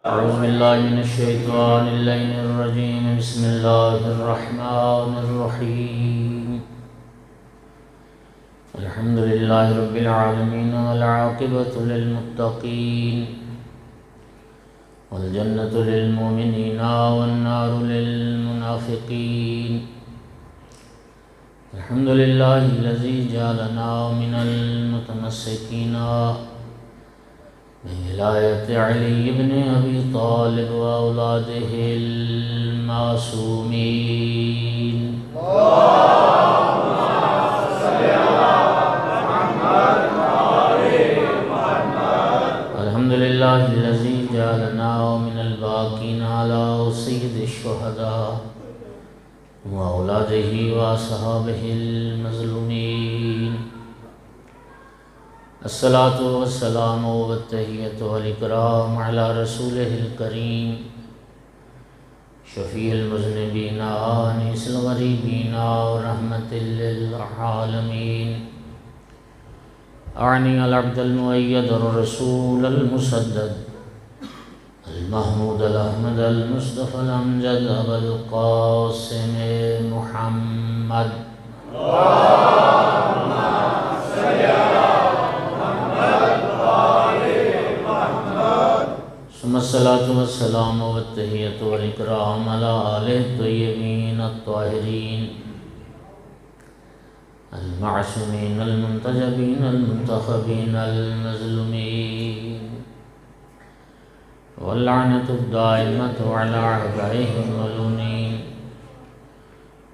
أعوذ بالله من الشيطان اللعين الرجيم. بسم الله الرحمن الرحيم. الحمد لله رب العالمين والعاقبة للمتقين والجنة للمؤمنين والنار للمنافقين. الحمد لله الذي جعلنا من المتمسكين بولایت علی بن ابی طالب و اولاده المعصومین. الحمد للہ الذی جعلنا من الباقین علی سید الشہداء و اولاده و اصحابه المظلومین. الصلاة والسلام والتحیۃ والاکرام علی رسولہ الکریم شفیع المذنبین آنیس الغریبین ورحمۃ للعالمین. اعنی العبد المؤید الرسول المسدد المحمود الاحمد المصطفى الامجد ابا القاسم محمد. ثم الصلاة والسلام والتحیۃ والاکرام علی آلہ الطیبین الطاہرین المعصومین المنتجبین المنتخبین المظلومین واللعنۃ الدائمۃ علی اعدائہم الملعونین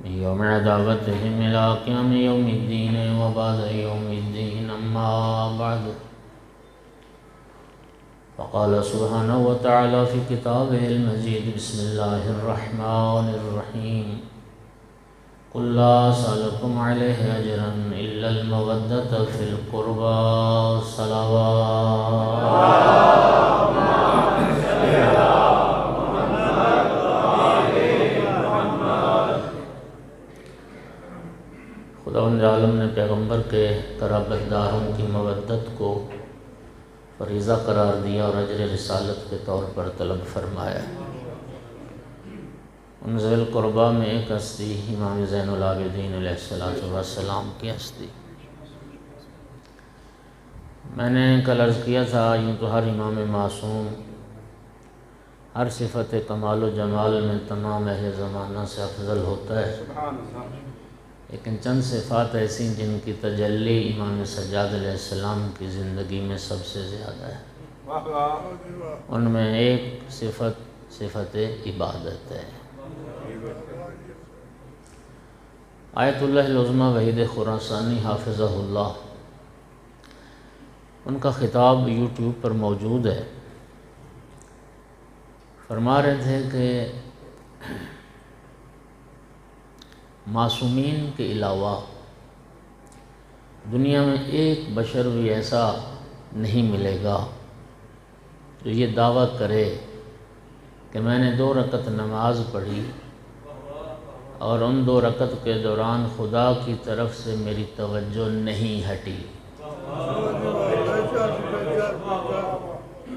من یوم عداوتہم الی قیام یوم الدین وبعد یوم الدین. اما بعد فقال سبحانہ وتعالی فی کتابہ المجید. بسم اللہ الرحمن الرحیم. قل لا اسألکم علیہ اجرا الا المودۃ فی القربى. صلوات. خداوند عالم نے پیغمبر کے قرابت داروں کی مودت کو فریضہ قرار دیا اور اجر رسالت کے طور پر طلب فرمایا. ان ذوی القربہ میں ایک ہستی امام زین العابدین علیہ السلام کی ہستی. میں نے کل عرض کیا تھا یوں تو ہر امام معصوم ہر صفت کمال و جمال میں تمام اہل زمانہ سے افضل ہوتا ہے، لیکن چند صفات ایسی جن کی تجلی امام سجاد علیہ السلام کی زندگی میں سب سے زیادہ ہے. ان میں ایک صفت عبادت ہے. آیت اللہ العظمیٰ وحید خراسانی حافظہ اللہ، ان کا خطاب یوٹیوب پر موجود ہے. فرما رہے تھے کہ معصومین کے علاوہ دنیا میں ایک بشر بھی ایسا نہیں ملے گا جو یہ دعویٰ کرے کہ میں نے 2 رکعت نماز پڑھی اور ان 2 رکعت کے دوران خدا کی طرف سے میری توجہ نہیں ہٹی،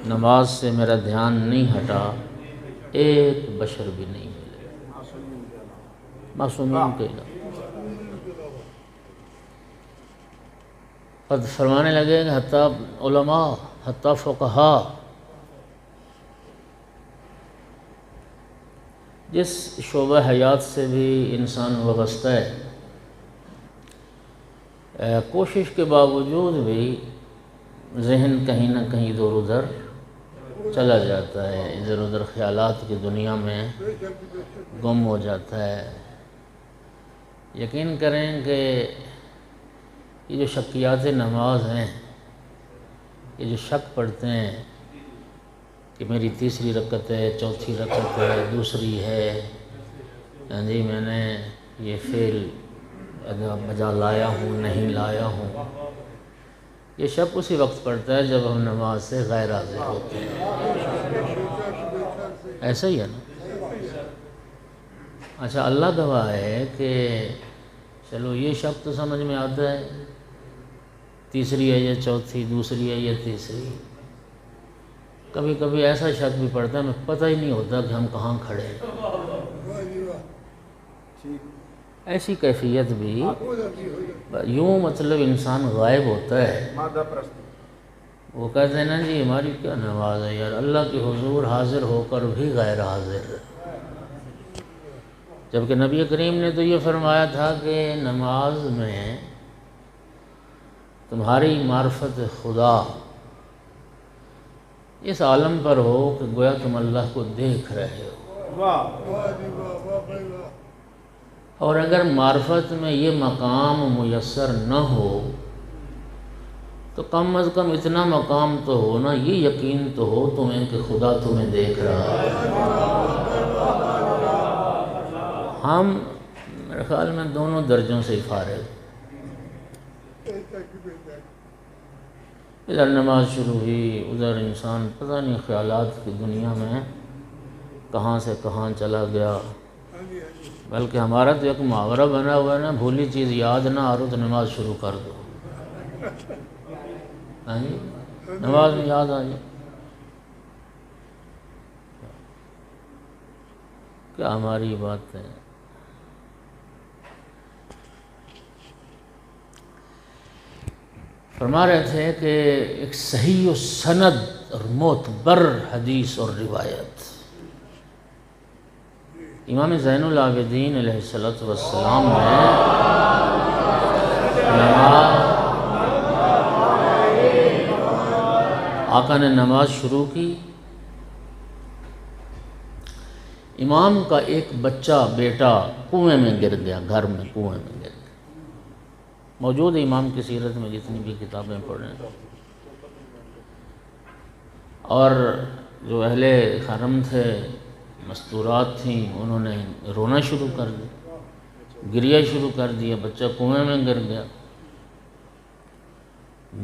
نماز سے میرا دھیان نہیں ہٹا. ایک بشر بھی نہیں ملے معصومین کے علاوہ. قد فرمانے لگے کہ حتیٰ علماء، حتیٰ فقہاء، جس شعبہ حیات سے بھی انسان وابستہ ہے، کوشش کے باوجود بھی ذہن کہیں نہ کہیں ادھر ادھر چلا جاتا ہے، ادھر ادھر خیالات کی دنیا میں گم ہو جاتا ہے. یقین کریں کہ یہ جو شکیات نماز ہیں، یہ جو شک پڑھتے ہیں کہ میری 3ری رکعت ہے، 4تھی رکعت ہے، 2ری ہے، جی میں نے یہ فعل بجا لایا ہوں نہیں لایا ہوں، یہ شک اسی وقت پڑتا ہے جب ہم نماز سے غیر حاضر ہوتے ہیں. ایسا ہی ہے نا؟ اچھا، اللہ گواہ ہے کہ چلو یہ شک تو سمجھ میں آتا ہے، 3ری ہے یا 4تھی، 2ری ہے یا 3ری، کبھی کبھی ایسا شک بھی پڑتا ہے، ہمیں پتہ ہی نہیں ہوتا کہ ہم کہاں کھڑے ہیں۔ ایسی کیفیت بھی یوں مطلب انسان غائب ہوتا ہے، وہ کہتے ہیں نا جی ہماری کیا نماز ہے یار، اللہ کے حضور حاضر ہو کر بھی غیر حاضر ہے۔ جبکہ نبی کریم نے تو یہ فرمایا تھا کہ نماز میں تمہاری معرفت خدا اس عالم پر ہو کہ گویا تم اللہ کو دیکھ رہے ہو، اور اگر معرفت میں یہ مقام میسر نہ ہو تو کم از کم اتنا مقام تو ہو نا، یہ یقین تو ہو تمہیں کہ خدا تمہیں دیکھ رہا ہے۔ ہم میرے خیال میں دونوں درجوں سے فارغ، ادھر نماز شروع ہوئی، ادھر انسان پتہ نہیں خیالات کی دنیا میں کہاں سے کہاں چلا گیا۔ بلکہ ہمارا تو ایک محاورہ بنا ہوا ہے نا، بھولی چیز یاد نہ آ رہو تو نماز شروع کر دو، نماز میں یاد آ جائے۔ کیا ہماری بات ہے۔ فرما رہے تھے کہ ایک صحیح و سند اور معتبر حدیث اور روایت امام زین العابدین علیہ السلام نے آقا نے نماز شروع کی، امام کا ایک بچہ بیٹا کنویں میں گر گیا، گھر میں کنویں میں گر گیا، موجود ہے امام کی سیرت میں جتنی بھی کتابیں پڑھیں، اور جو اہل حرم تھے، مستورات تھیں، انہوں نے رونا شروع کر دیا، گریہ شروع کر دیا، بچہ کنویں میں گر گیا۔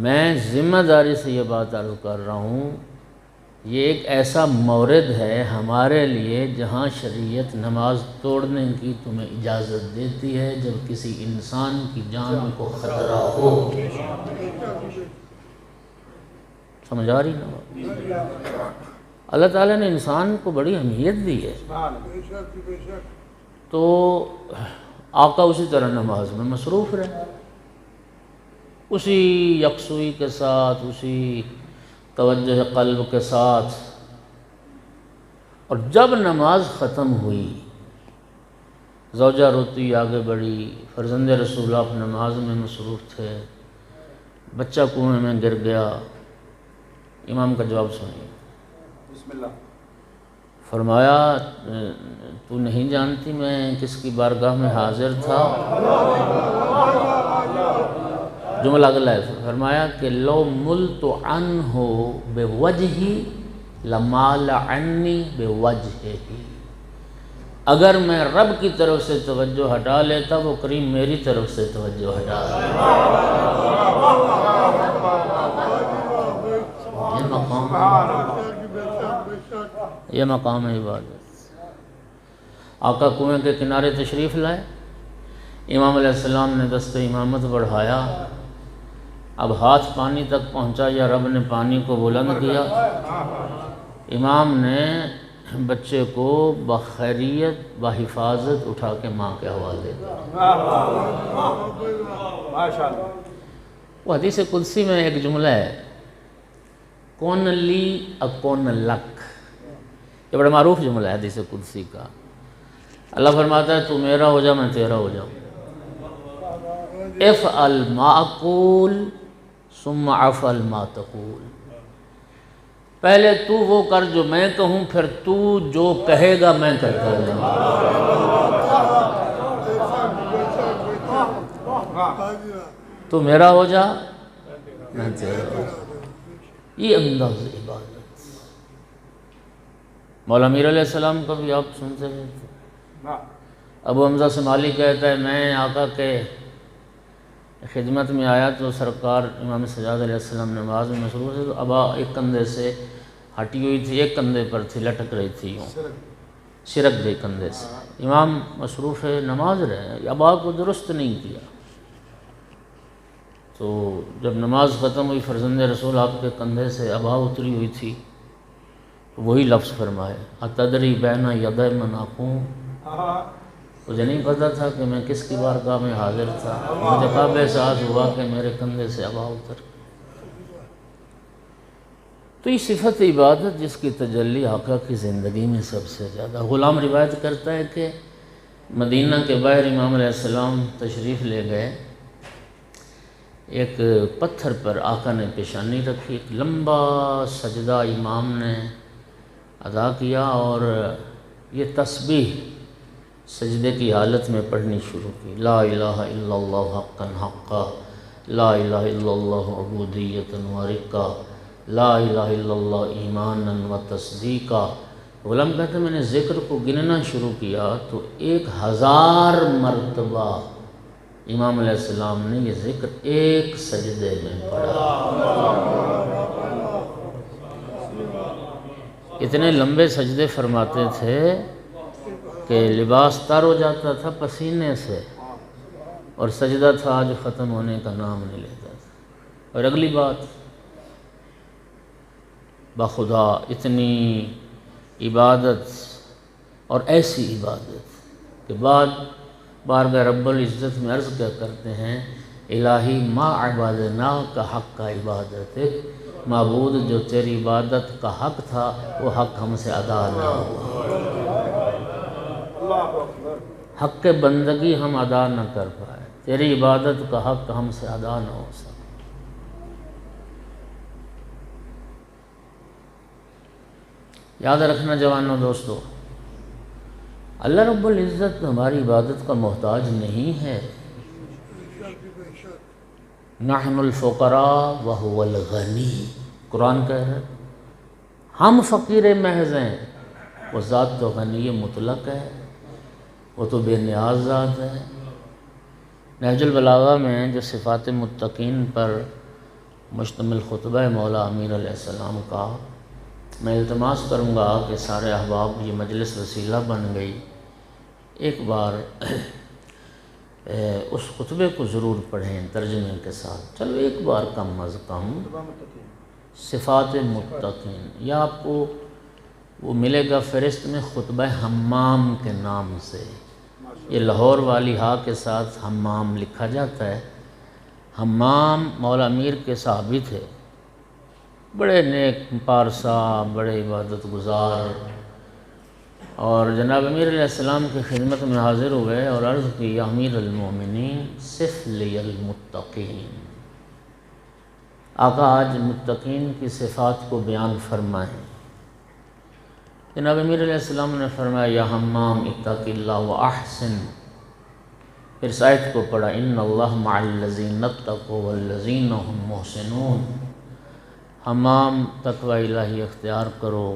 میں ذمہ داری سے یہ بات عرض کر رہا ہوں، یہ ایک ایسا مورد ہے ہمارے لیے جہاں شریعت نماز توڑنے کی تمہیں اجازت دیتی ہے جب کسی انسان کی جان کو خطرہ ہو۔ سمجھ آ رہی نا؟ اللہ تعالیٰ نے انسان کو بڑی اہمیت دی ہے، تو آقا اسی طرح نماز میں مصروف رہے، اسی یکسوئی کے ساتھ، اسی توجہ قلب کے ساتھ، اور جب نماز ختم ہوئی زوجہ روتی آگے بڑھی، فرزند رسول آپ نماز میں مصروف تھے، بچہ کنویں میں گر گیا، امام کا جواب سنیے۔ بسم اللہ۔ فرمایا تو نہیں جانتی میں کس کی بارگاہ میں حاضر تھا؟ جملہ اگلا ہے، فرمایا کہ لو ملت عنہ بوجہی لمال عنی بوجہی، اگر میں رب کی طرف سے توجہ ہٹا لیتا وہ کریم میری طرف سے توجہ ہٹا لیتا۔ یہ مقام عبادت۔ آقا کنویں کے کنارے تشریف لائے، امام علیہ السلام نے دست امامت بڑھایا، اب ہاتھ پانی تک پہنچا یا رب نے پانی کو بلند کیا، امام نے بچے کو بخیریت بحفاظت اٹھا کے ماں کے حوالے دیا۔ وہ حدیث قدسی میں ایک جملہ ہے، کون لی اکون لک، یہ بڑا معروف جملہ ہے حدیث قدسی کا۔ اللہ فرماتا ہے تو میرا ہو جا میں تیرا ہو جاؤں، افعل ما اقول ثم افعل ما تقول، پہلے تو وہ کر جو میں کہوں، پھر تو جو کہے گا میں کرتا ہوں۔ تو میرا ہو جا میں تیرا ہو جا، یہ انداز عبادت۔ مولا میر علیہ السلام کو بھی آپ سنتے رہے تھے، ابو حمزہ سمالی کہتا ہے میں آقا کے خدمت میں آیا تو سرکار امام سجاد علیہ السلام نماز میں مصروف تھے، تو ابا ایک کندھے سے ہٹی ہوئی تھی، ایک کندھے پر تھی، لٹک رہی تھی، یوں سرک گئی کندھے سے، امام مصروف نماز رہے، ابا کو درست نہیں کیا۔ تو جب نماز ختم ہوئی فرزند رسول آپ کے کندھے سے ابا اتری ہوئی تھی، وہی لفظ فرمائے اتدری بین یدی من اقوم، مجھے نہیں پتا تھا کہ میں کس کی بارگاہ میں حاضر تھا، مجھے قاب احساس ہوا کہ میرے کندھے سے ابا اتر۔ تو یہ صفت عبادت جس کی تجلی آقا کی زندگی میں سب سے زیادہ۔ غلام روایت کرتا ہے کہ مدینہ کے باہر امام علیہ السلام تشریف لے گئے، ایک پتھر پر آقا نے پیشانی رکھی، ایک لمبا سجدہ امام نے ادا کیا اور یہ تسبیح سجدے کی حالت میں پڑھنی شروع کی، لا الہ الا اللہ حقا حقا، لا الہ الا اللہ عبودیتا و رقا، لا الہ الا اللہ ایمانا و تصدیقا۔ غلام کہتے ہیں میں نے ذکر کو گننا شروع کیا تو 1000 مرتبہ امام علیہ السلام نے یہ ذکر ایک سجدے میں پڑھا۔ اتنے لمبے سجدے فرماتے تھے کہ لباس تر ہو جاتا تھا پسینے سے، اور سجدہ تھا جو ختم ہونے کا نام نہیں لیتا تھا۔ اور اگلی بات، بخدا اتنی عبادت اور ایسی عبادت کہ بعد بارگاہ رب العزت میں عرض کیا کرتے ہیں، الہی ما عبادناک حق کا عبادت، معبود جو تیری عبادت کا حق تھا وہ حق ہم سے ادا نہ ہوا، حق بندگی ہم ادا نہ کر پائے، تیری عبادت کا حق ہم سے ادا نہ ہو سکا۔ یاد رکھنا جوانوں دوستو، اللہ رب العزت ہماری عبادت کا محتاج نہیں ہے۔ نحن الفقراء وهو الغنی، قرآن کہہ رہا ہے ہم فقیر محض ہیں، وہ ذات تو غنی مطلق ہے، وہ تو بے نیاز ذات ہے۔ نہج البلاغہ میں جو صفات متقین پر مشتمل خطبہ مولا امیر علیہ السلام کا، میں التماس کروں گا کہ سارے احباب، یہ مجلس وسیلہ بن گئی، ایک بار اس خطبے کو ضرور پڑھیں ترجمے کے ساتھ، چلو ایک بار کم از کم صفات متقین، یا آپ کو وہ ملے گا فہرست میں خطبہ حمام کے نام سے، یہ لاہور والی ہا کے ساتھ حمام لکھا جاتا ہے۔ حمام مولا امیر کے صحابی تھے، بڑے نیک پارسا، بڑے عبادت گزار، اور جناب امیر علیہ السلام کی خدمت میں حاضر ہوئے اور عرض کی، یا امیر المومنین صف لی المتقین، آقا آج متقین کی صفات کو بیان فرمائیں۔ جناب امیر علیہ السلام نے فرمایا، یا حمام اتق اللہ واحسن، پھر اس آیت کو پڑھا، ان اللہ مع الذین اتقوا والذین هم محسنون۔ حمام تقوی الہی اختیار کرو،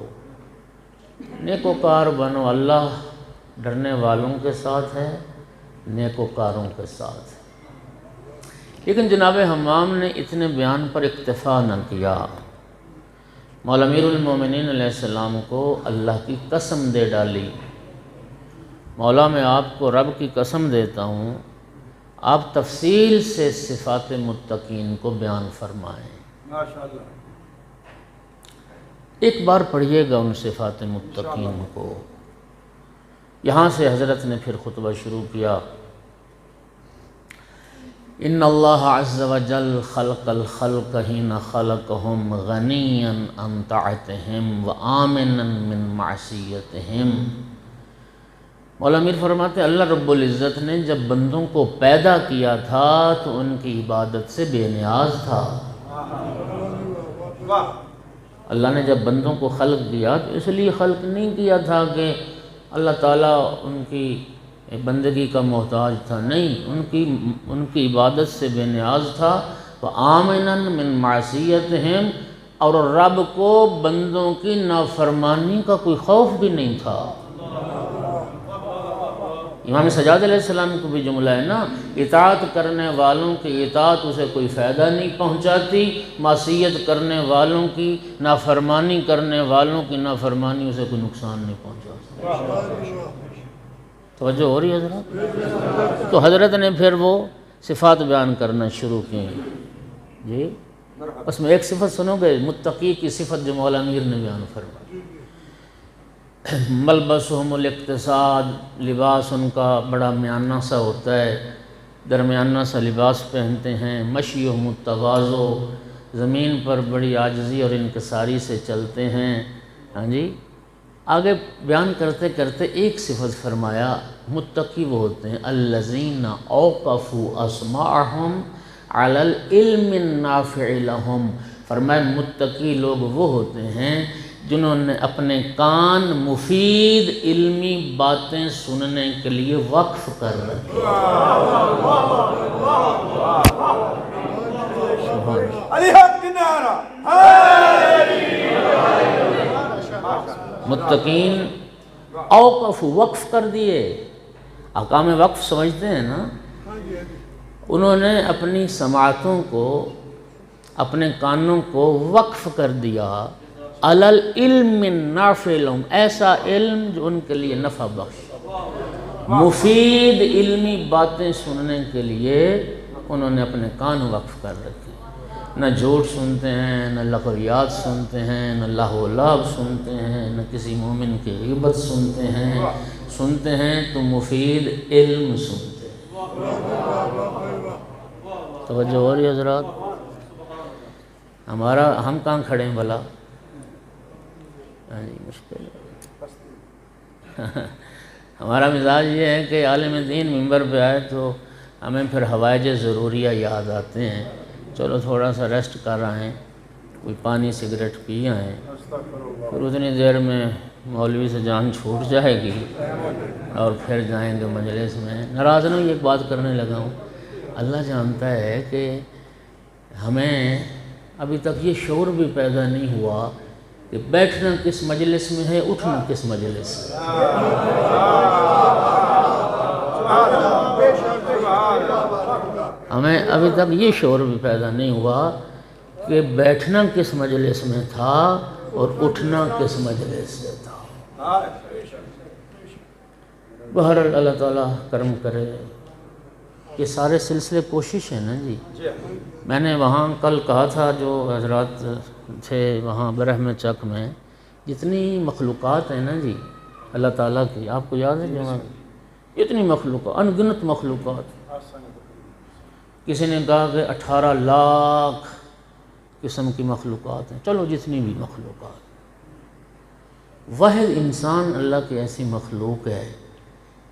نیکوکار بنو، اللہ ڈرنے والوں کے ساتھ ہے، نیکوکاروں کے ساتھ ہے۔ لیکن جناب حمام نے اتنے بیان پر اکتفا نہ کیا، مولا امیر المومنین علیہ السلام کو اللہ کی قسم دے ڈالی، مولا میں آپ کو رب کی قسم دیتا ہوں، آپ تفصیل سے صفات متقین کو بیان فرمائیں۔ ماشاءاللہ، ایک بار پڑھیے گا ان صفات متقین کو۔ یہاں سے حضرت نے پھر خطبہ شروع کیا، ان اللہ عز وجل خلق الخلق حین خلقهم غنیا عن طاعتهم وآمنا من معصیتهم۔ مولا امیر فرماتے ہیں اللہ رب العزت نے جب بندوں کو پیدا کیا تھا تو ان کی عبادت سے بے نیاز تھا۔ اللہ نے جب بندوں کو خلق کیا تو اس لیے خلق نہیں کیا تھا کہ اللہ تعالیٰ ان کی بندگی کا محتاج تھا، نہیں، ان کی عبادت سے بے نیاز تھا۔ وَآمِنًا مِن مَعْصِيَتِهِمْ، اور رب کو بندوں کی نافرمانی کا کوئی خوف بھی نہیں تھا۔ امام سجاد علیہ السلام کو بھی جملہ ہے نا، اطاعت کرنے والوں کی اطاعت اسے کوئی فائدہ نہیں پہنچاتی، معصیت کرنے والوں کی، نافرمانی کرنے والوں کی نافرمانی اسے کوئی نقصان نہیں پہنچاتی۔ توجہ ہو رہی ہے حضرات؟ تو حضرت نے پھر وہ صفات بیان کرنا شروع کی۔ جی، اس میں ایک صفت سنو گے، متقی کی صفت جو مولا امیر نے بیان فرمائی، ملبسہم الاقتصاد، لباس ان کا بڑا میانہ سا ہوتا ہے، درمیانہ سا لباس پہنتے ہیں۔ مشیہم التواضع، زمین پر بڑی عاجزی اور انکساری سے چلتے ہیں۔ ہاں جی، آگے بیان کرتے کرتے ایک صفت فرمایا، متقی وہ ہوتے ہیں الذین اوقفوا اسماعہم علی العلم النافع لہم، فرمایا متقی لوگ وہ ہوتے ہیں جنہوں نے اپنے کان مفید علمی باتیں سننے کے لیے وقف کر رکھے۔ متقین اوقف وقف کر دیے، احکام وقف سمجھتے ہیں نا، انہوں نے اپنی سماعتوں کو، اپنے کانوں کو وقف کر دیا علی العلم النافع لہم، ایسا علم جو ان کے لیے نفع بخش، مفید علمی باتیں سننے کے لیے انہوں نے اپنے کان وقف کر رکھے۔ نہ جھوٹ سنتے ہیں، نہ لغویات سنتے ہیں، نہ لہو و لعب سنتے ہیں، نہ کسی مومن کی غیبت سنتے ہیں تو مفید علم سنتے ہیں۔ توجہ ہو رہی ہے حضرات؟ ہم کہاں کھڑے ہیں بھلا؟ مشکل ہے۔ ہمارا مزاج یہ ہے کہ عالم دین منبر پہ آئے تو ہمیں پھر حوائج ضروریہ یاد آتے ہیں، چلو تھوڑا سا ریسٹ کر آئیں، کوئی پانی سگریٹ پی آئیں، پھر اتنی دیر میں مولوی سے جان چھوٹ جائے گی اور پھر جائیں گے مجلس میں۔ ناراض نہیں ایک بات کرنے لگا ہوں، اللہ جانتا ہے کہ ہمیں ابھی تک یہ شعور بھی پیدا نہیں ہوا کہ بیٹھنا کس مجلس میں ہے، اٹھنا کس مجلس میں۔ ہمیں ابھی تک یہ شعور بھی پیدا نہیں ہوا کہ بیٹھنا کس مجلس میں تھا اور اٹھنا کس مجلس سے تھا۔ بہرحال اللہ تعالیٰ کرم کرے، یہ سارے سلسلے کوشش ہے نا جی۔ میں نے وہاں کل کہا تھا جو حضرات تھے وہاں برہم چک میں، جتنی مخلوقات ہیں نا جی اللہ تعالیٰ کی، آپ کو یاد ہے جو اتنی مخلوقات، انگنت مخلوقات، کسی نے کہا کہ 18 لاکھ قسم کی مخلوقات ہیں، چلو جتنی بھی مخلوقات، واحد انسان اللہ کی ایسی مخلوق ہے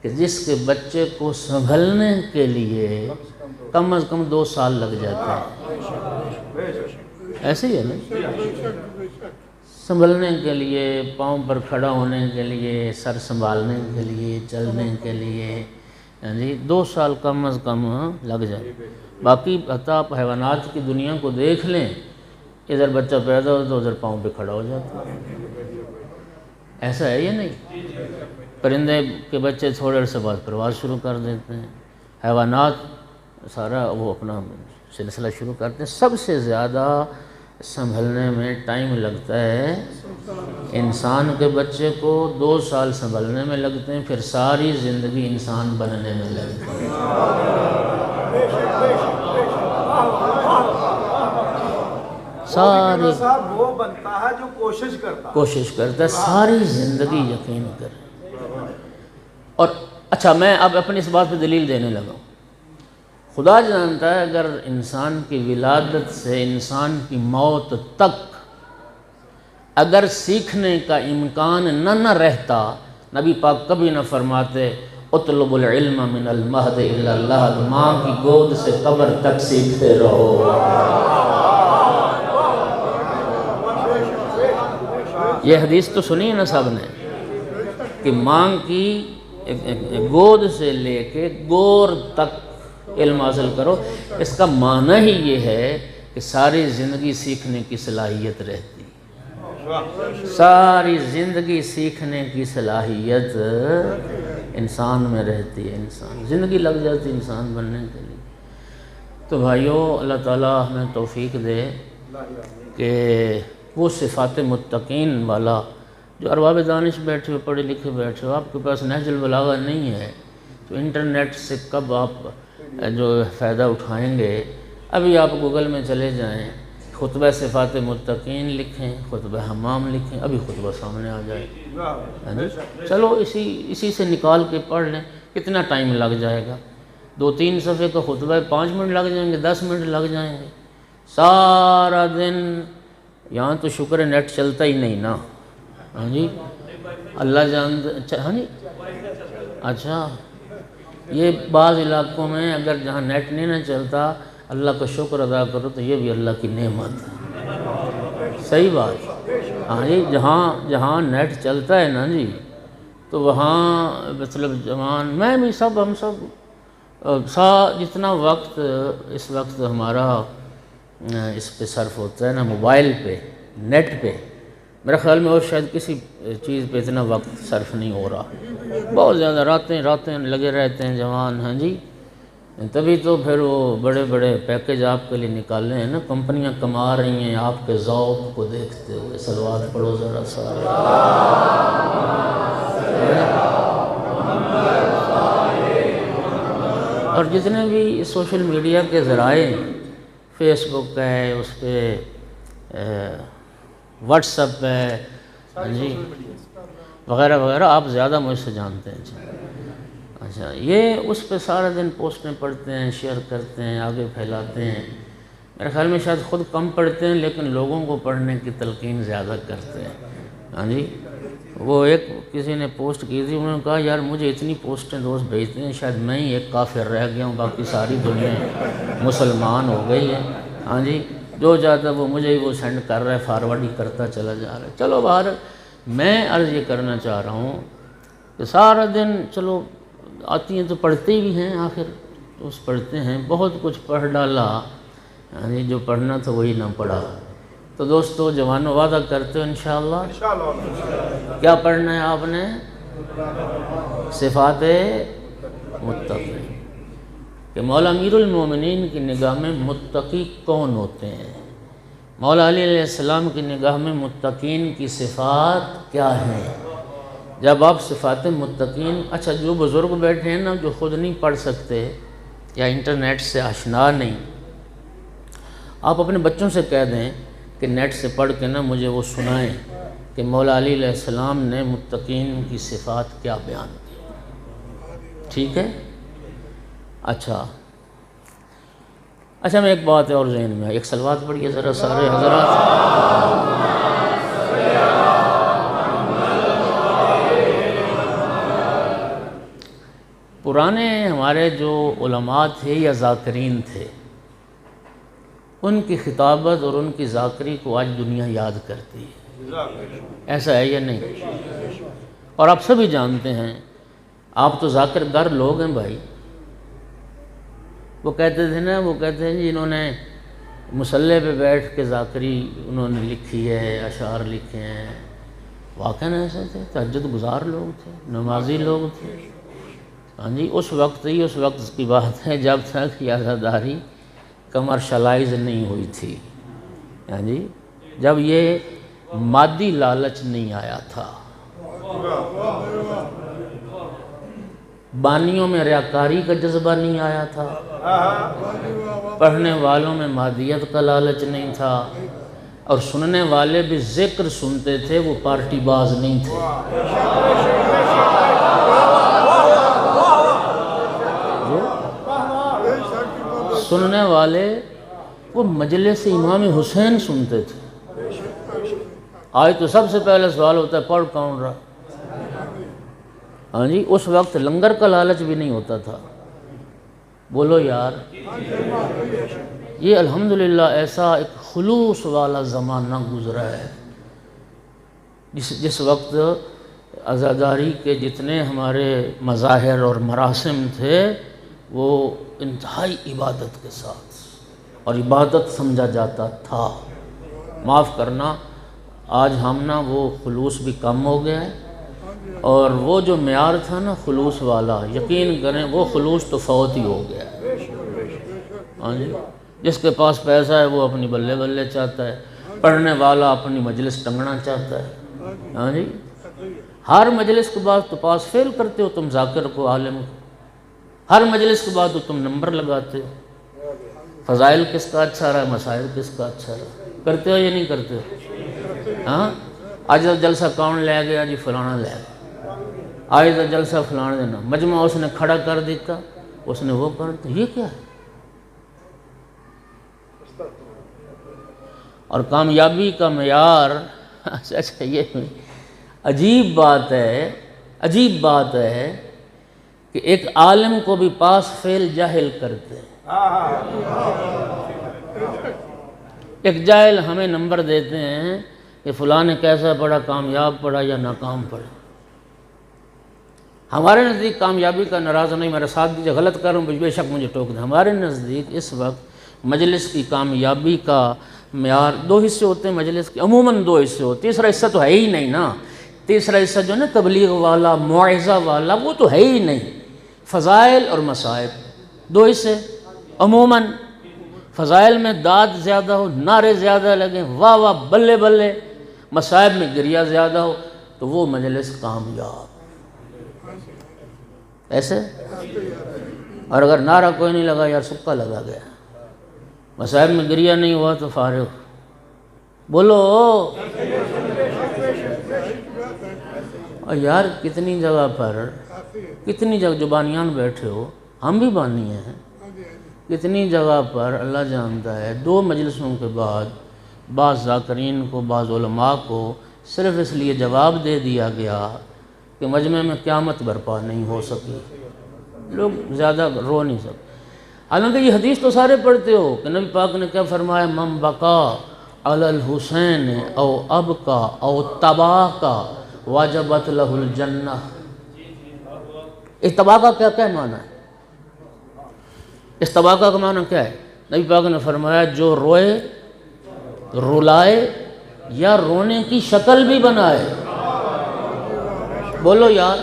کہ جس کے بچے کو سنبھلنے کے لیے کم از کم 2 سال لگ جاتے ہیں۔ ایسے ہی ہے نا، سنبھلنے کے لیے، پاؤں پر کھڑا ہونے کے لیے، سر سنبھالنے کے لیے، چلنے کے لیے، یعنی 2 سال کم از کم لگ جائے۔ باقی حتیٰ آپ حیوانات کی دنیا کو دیکھ لیں، ادھر بچہ پیدا ہو تو ادھر پاؤں پہ کھڑا ہو جاتا ہے، ایسا ہے یا نہیں؟ پرندے کے بچے تھوڑے عرصے بعد پرواز شروع کر دیتے ہیں، حیوانات سارا وہ اپنا سلسلہ شروع کرتے ہیں۔ سب سے زیادہ سنبھلنے میں ٹائم لگتا ہے انسان کے بچے کو، 2 سال سنبھلنے میں لگتے ہیں، پھر ساری زندگی انسان بننے میں لگتی ہے۔ ساری وہ بنتا ہے جو کوشش کرتا ہے، ساری زندگی یقین کرے۔ اور اچھا میں اب اپنی اس بات پہ دلیل دینے لگا ہوں، خدا جانتا ہے اگر انسان کی ولادت سے انسان کی موت تک اگر سیکھنے کا امکان نہ رہتا، نبی پاک کبھی نہ فرماتے اطلب العلم من المہد الی اللحد، ماں کی گود سے قبر تک سیکھتے رہو۔ یہ حدیث تو سنی ہے نا سب نے کہ ماں کی گود سے لے کے گور تک علم حاصل کرو، اس کا معنی ہی یہ ہے کہ ساری زندگی سیکھنے کی صلاحیت رہتی ہے، ساری زندگی سیکھنے کی صلاحیت انسان میں رہتی ہے، انسان زندگی لگ جاتی ہے انسان بننے کے لیے۔ تو بھائیو اللہ تعالیٰ ہمیں توفیق دے کہ وہ صفات متقین والا جو ارباب دانش بیٹھے ہو، پڑھے لکھے بیٹھے ہو، آپ کے پاس نہج البلاغہ نہیں ہے تو انٹرنیٹ سے کب آپ جو فائدہ اٹھائیں گے؟ ابھی آپ گوگل میں چلے جائیں، خطبہ صفات متقین لکھیں، خطبہ حمام لکھیں، ابھی خطبہ سامنے آ جائے گا، چلو اسی سے نکال کے پڑھ لیں، کتنا ٹائم لگ جائے گا؟ 2-3 صفحے کا خطبہ ہے، 5 منٹ لگ جائیں گے، 10 منٹ لگ جائیں گے، سارا دن یہاں تو شکر ہے نیٹ چلتا ہی نہیں نا، ہاں جی اللہ جانتا، ہاں جی اچھا، یہ بعض علاقوں میں اگر جہاں نیٹ نہیں نہ چلتا اللہ کا شکر ادا کرو تو یہ بھی اللہ کی نعمت ہے، صحیح بات، ہاں جی جہاں نیٹ چلتا ہے نا جی تو وہاں مطلب میں بھی ہم سب جتنا وقت اس وقت ہمارا اس پہ صرف ہوتا ہے نا موبائل پہ، نیٹ پہ، میرے خیال میں اور شاید کسی چیز پہ اتنا وقت صرف نہیں ہو رہا، بہت زیادہ راتیں لگے رہتے ہیں جوان، ہاں جی، تبھی تو پھر وہ بڑے بڑے پیکیج آپ کے لیے نکالے ہیں نا، کمپنیاں کما رہی ہیں آپ کے ذوق کو دیکھتے ہوئے، صلوات پڑھو ذرا سارے، اور جتنے بھی سوشل میڈیا کے ذرائع، فیس بک ہے، اس پہ واٹس ایپ ہے، ہاں جی وغیرہ وغیرہ، آپ زیادہ مجھ سے جانتے ہیں، اچھا یہ اس پہ سارا دن پوسٹیں پڑھتے ہیں، شیئر کرتے ہیں، آگے پھیلاتے ہیں، میرے خیال میں شاید خود کم پڑھتے ہیں لیکن لوگوں کو پڑھنے کی تلقین زیادہ کرتے ہیں، ہاں جی وہ ایک کسی نے پوسٹ کی تھی، انہوں نے کہا یار مجھے اتنی پوسٹیں دوست بھیجتے ہیں، شاید میں ہی ایک کافر رہ گیا ہوں، باقی ساری دنیا مسلمان ہو گئی ہے، ہاں جی جو چاہتا وہ مجھے ہی وہ سینڈ کر رہا ہے، فارورڈ ہی کرتا چلا جا رہا ہے، چلو باہر میں عرض یہ کرنا چاہ رہا ہوں کہ سارا دن چلو آتی ہیں تو پڑھتے بھی ہیں، آخر اس پڑھتے ہیں، بہت کچھ پڑھ ڈالا، یعنی جو پڑھنا تھا وہی نہ پڑھا، تو دوستو جوانوں وعدہ کرتے ہو انشاءاللہ کیا پڑھنا ہے آپ نے؟ صفات متقی، کہ مولا امیر المومنین کی نگاہ میں متقی کون ہوتے ہیں، مولا علی علیہ السلام کی نگاہ میں متقین کی صفات کیا ہیں، جب آپ صفات متقین، اچھا جو بزرگ بیٹھے ہیں نا جو خود نہیں پڑھ سکتے یا انٹرنیٹ سے آشنا نہیں، آپ اپنے بچوں سے کہہ دیں کہ نیٹ سے پڑھ کے نا مجھے وہ سنائیں کہ مولا علی علیہ السلام نے متقین کی صفات کیا بیان کی، ٹھیک ہے؟ اچھا میں ایک بات ہے اور ذہن میں ایک صلوات پڑھیے ذرا سارے حضرات، پرانے ہمارے جو علماء تھے یا ذاکرین تھے ان کی خطابت اور ان کی ذاکری کو آج دنیا یاد کرتی ہے، ایسا ہے یا نہیں؟ اور آپ سبھی جانتے ہیں، آپ تو ذاکر گر لوگ ہیں بھائی، وہ کہتے تھے نا، وہ کہتے ہیں جی انہوں نے مصلی پہ بیٹھ کے ذاکری انہوں نے لکھی ہے، اشعار لکھے ہیں، واقعاً ایسے تھے، تہجد گزار لوگ تھے، نمازی لوگ تھے، ہاں جی اس وقت کی بات ہے جب تک یہ عزاداری کمرشلائز نہیں ہوئی تھی، ہاں جی جب یہ مادی لالچ نہیں آیا تھا، بانیوں میں ریاکاری کا جذبہ نہیں آیا تھا، پڑھنے والوں میں مادیت کا لالچ نہیں تھا، اور سننے والے بھی ذکر سنتے تھے، وہ پارٹی باز نہیں تھے، سننے والے وہ مجلس امام حسین سنتے تھے، آج تو سب سے پہلے سوال ہوتا ہے پڑھ کون رہا، ہاں جی اس وقت لنگر کا لالچ بھی نہیں ہوتا تھا، بولو یار، یہ الحمدللہ ایسا ایک خلوص والا زمانہ گزرا ہے جس وقت عزاداری کے جتنے ہمارے مظاہر اور مراسم تھے وہ انتہائی عبادت کے ساتھ اور عبادت سمجھا جاتا تھا، معاف کرنا آج ہم نا وہ خلوص بھی کم ہو گیا ہے، اور وہ جو معیار تھا نا خلوص والا، یقین کریں وہ خلوص تو فوت ہی ہو گیا ہے، ہاں جی جس کے پاس پیسہ ہے وہ اپنی بلے بلے چاہتا ہے، پڑھنے والا اپنی مجلس ٹنگنا چاہتا ہے، ہاں جی ہر مجلس کے بعد تو پاس فیل کرتے ہو تم ذاکر کو، عالم کو، ہر مجلس کے بعد تو تم نمبر لگاتے ہو، فضائل کس کا اچھا رہا ہے، مسائل کس کا اچھا رہا ہے، کرتے ہو یا نہیں کرتے ہو؟ ہاں، آج جلسہ کون لے گیا جی؟ فلانا لے گیا۔ آج تو جلسہ فلانا دینا، مجمع اس نے کھڑا کر دیتا، اس نے وہ کر دیتا، یہ کیا ہے؟ اور کامیابی کا معیار، اچھا یہ عجیب بات ہے کہ ایک عالم کو بھی پاس فیل جاہل کرتے ہیں۔ ایک جاہل ہمیں نمبر دیتے ہیں کہ فلاں نے کیسا پڑھا، کامیاب پڑھا یا ناکام پڑھا۔ ہمارے نزدیک کامیابی کا ناراض نہیں، میرا ساتھ دیجیے، غلط کر رہا ہوں بے شک مجھے ٹوک دیں۔ ہمارے نزدیک اس وقت مجلس کی کامیابی کا معیار دو حصے ہوتے ہیں مجلس کے، عموماً دو حصے ہوتے ہیں، تیسرا حصہ تو ہے ہی نہیں نا۔ تیسرا حصہ جو ہے نا تبلیغ والا، موعظہ والا، وہ تو ہے ہی نہیں۔ فضائل اور مصائب دو حصے عموماً۔ فضائل میں داد زیادہ ہو، نعرے زیادہ لگیں، واہ واہ بلے بلے، مصائب میں گریہ زیادہ ہو، تو وہ مجلس کامیاب۔ ایسے، اور اگر نعرہ کوئی نہیں لگا، یار سکا لگا گیا، مصائب میں گریہ نہیں ہوا تو فارغ۔ بولو اور یار کتنی جگہ پر، کتنی جگہ جو بانیان بیٹھے ہو، ہم بھی بانی ہیں، کتنی جگہ پر اللہ جانتا ہے، دو مجلسوں کے بعد بعض ذاکرین کو، بعض علماء کو صرف اس لیے جواب دے دیا گیا کہ مجمع میں قیامت برپا نہیں ہو سکی، لوگ زیادہ رو نہیں سکتے۔ حالانکہ یہ حدیث تو سارے پڑھتے ہو کہ نبی پاک نے کیا فرمایا، من بقا علی الحسین او ابکا او تباکا واجبت لہ الجنہ۔ اس تباکا کیا معنی ہے؟ اس تباکا کا معنی کیا ہے؟ نبی پاک نے فرمایا جو روئے، رلائے یا رونے کی شکل بھی بنائے۔ بولو یار۔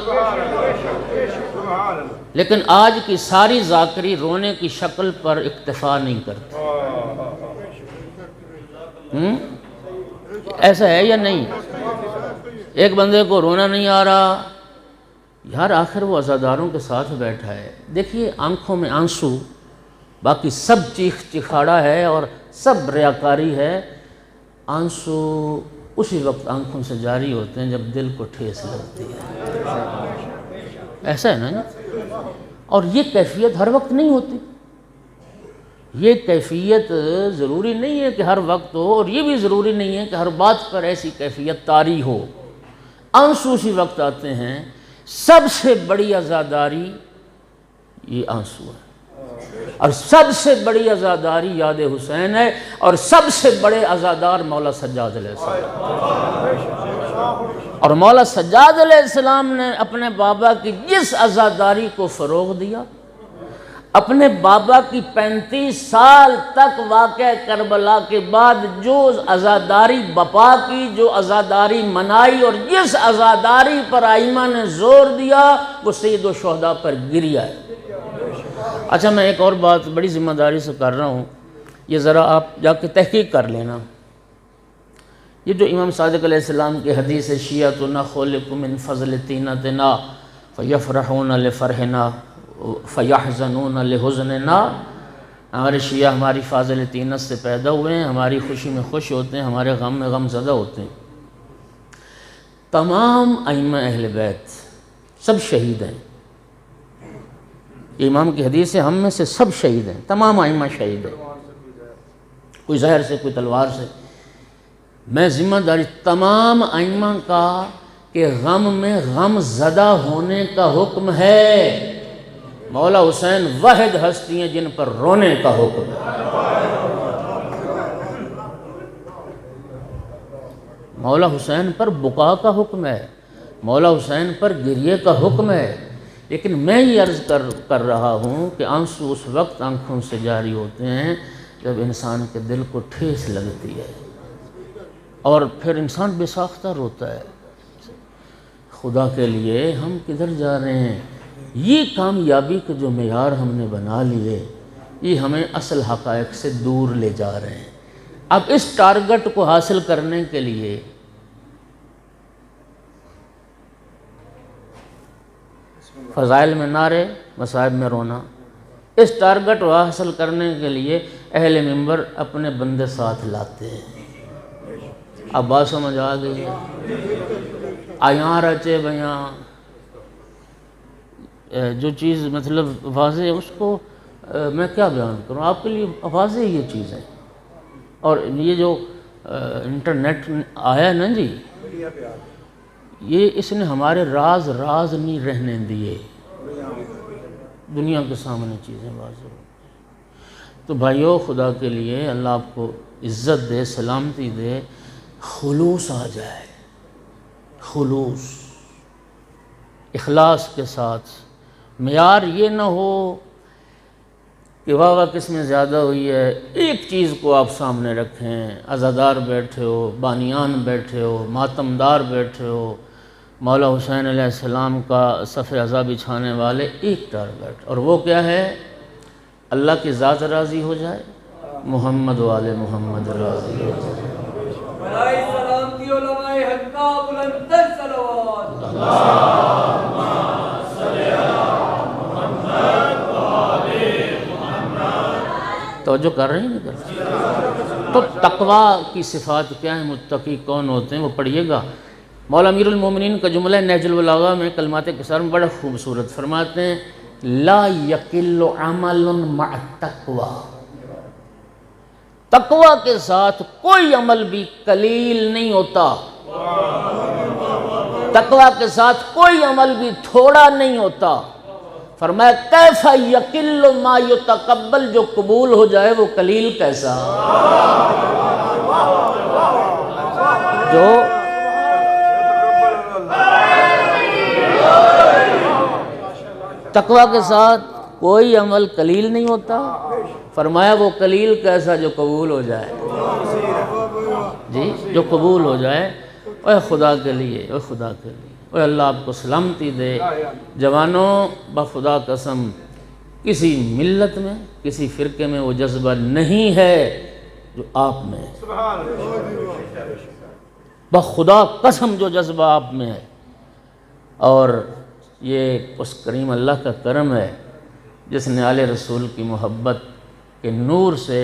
لیکن آج کی ساری ذاکری رونے کی شکل پر اکتفا نہیں کرتی۔ ایسا ہے یا نہیں؟ ایک بندے کو رونا نہیں آ رہا، یار آخر وہ عزاداروں کے ساتھ بیٹھا ہے، دیکھیے آنکھوں میں آنسو، باقی سب چیخ چکھاڑا ہے اور سب ریاکاری ہے، آنسو اسی وقت آنکھوں سے جاری ہوتے ہیں جب دل کو ٹھیس لگتی ہے۔ ایسا ہے نا؟ اور یہ کیفیت ہر وقت نہیں ہوتی، یہ کیفیت ضروری نہیں ہے کہ ہر وقت ہو، اور یہ بھی ضروری نہیں ہے کہ ہر بات پر ایسی کیفیت طاری ہو۔ آنسو اسی وقت آتے ہیں، سب سے بڑی عزاداری یہ آنسو ہے، اور سب سے بڑی عزاداری یاد حسین ہے، اور سب سے بڑے عزادار مولا سجاد علیہ السلام۔ اور مولا سجاد علیہ السلام نے اپنے بابا کی جس عزاداری کو فروغ دیا، اپنے بابا کی 35 سال تک واقعہ کربلا کے بعد جو عزاداری بپا کی، جو عزاداری منائی، اور جس عزاداری پر ائمہ نے زور دیا، وہ سید الشہداء پر گریا ہے۔ اچھا میں ایک اور بات بڑی ذمہ داری سے کر رہا ہوں، یہ ذرا آپ جا کے تحقیق کر لینا۔ یہ جو امام صادق علیہ السلام کی حدیث ہے، شیعتنا خلق من فضل طینتنا فیفرحون لفرحنا فیحزنون لحزننا، ہمارے شیعہ ہماری فاضل طینت سے پیدا ہوئے ہیں، ہماری خوشی میں خوش ہوتے ہیں، ہمارے غم میں غم زدہ ہوتے ہیں۔ تمام ائمہ اہل بیت سب شہید ہیں، یہ امام کی حدیث ہے، ہم میں سے سب شہید ہیں، تمام ائمہ شہید ہیں، کوئی زہر سے، کوئی تلوار سے۔ میں ذمہ داری تمام ائمہ کا کہ غم میں غم زدہ ہونے کا حکم ہے، مولا حسین واحد ہستی ہیں جن پر رونے کا حکم ہے۔ مولا حسین پر بکا کا حکم ہے، مولا حسین پر گریے کا حکم ہے، لیکن میں یہ عرض کر رہا ہوں کہ آنسو اس وقت آنکھوں سے جاری ہوتے ہیں جب انسان کے دل کو ٹھیس لگتی ہے، اور پھر انسان بے ساختہ روتا ہے، خدا کے لیے ہم کدھر جا رہے ہیں؟ یہ کامیابی کے جو معیار ہم نے بنا لیے، یہ ہمیں اصل حقائق سے دور لے جا رہے ہیں۔ اب اس ٹارگٹ کو حاصل کرنے کے لیے فضائل میں نعرے، مصائب میں رونا، اس ٹارگٹ کو حاصل کرنے کے لیے اہل منبر اپنے بندے ساتھ لاتے ہیں۔ اب بات سمجھ آ گئی ہے؟ آیاں رچے بیاں، جو چیز مطلب واضح ہے اس کو میں کیا بیان کروں، آپ کے لیے واضح یہ چیز ہے۔ اور یہ جو انٹرنیٹ آیا نا جی، یہ اس نے ہمارے راز نہیں رہنے دیے، دنیا کے سامنے چیزیں واضح ہو۔ تو بھائیو، خدا کے لیے اللہ آپ کو عزت دے، سلامتی دے، خلوص آ جائے، خلوص، اخلاص کے ساتھ۔ معیار یہ نہ ہو کہ واہ واہ کس میں زیادہ ہوئی ہے، ایک چیز کو آپ سامنے رکھیں، عزادار بیٹھے ہو، بانیان بیٹھے ہو، ماتمدار بیٹھے ہو، مولا حسین علیہ السلام کا صف عزا بچھانے والے ایک ٹارگٹ، اور وہ کیا ہے؟ اللہ کی ذات راضی ہو جائے، محمد والے محمد راضی ہو جائے۔ بلائی سلامتی علماء حقہ بلندر صلوات۔ توجہ کر رہے ہیں نہیں کر رہے؟ تو تقویٰ کی صفات کیا ہیں، متقی کون ہوتے ہیں، وہ پڑھیے گا۔ مولا امیر المومنین کا جملہ نہج البلاغہ میں کلمات قصار میں بڑا خوبصورت فرماتے ہیں، لا یقل عمل مع التقویٰ، تقویٰ کے ساتھ کوئی عمل بھی قلیل نہیں ہوتا، تقویٰ کے ساتھ کوئی عمل بھی تھوڑا نہیں ہوتا۔ فرمایا کیف یقل ما یتقبل، جو قبول ہو جائے وہ قلیل کیسا، جو تقویٰ کے ساتھ کوئی عمل قلیل نہیں ہوتا، فرمایا وہ قلیل کیسا جو قبول ہو جائے، جی جو قبول ہو جائے۔ اے خدا کے لیے، اے خدا کے لیے، اے اللہ آپ کو سلامتی دے۔ جوانوں، بخدا قسم کسی ملت میں، کسی فرقے میں وہ جذبہ نہیں ہے جو آپ میں ہے، بخدا قسم جو جذبہ آپ میں ہے۔ اور یہ اس کریم اللہ کا کرم ہے جس نے آل رسول کی محبت کے نور سے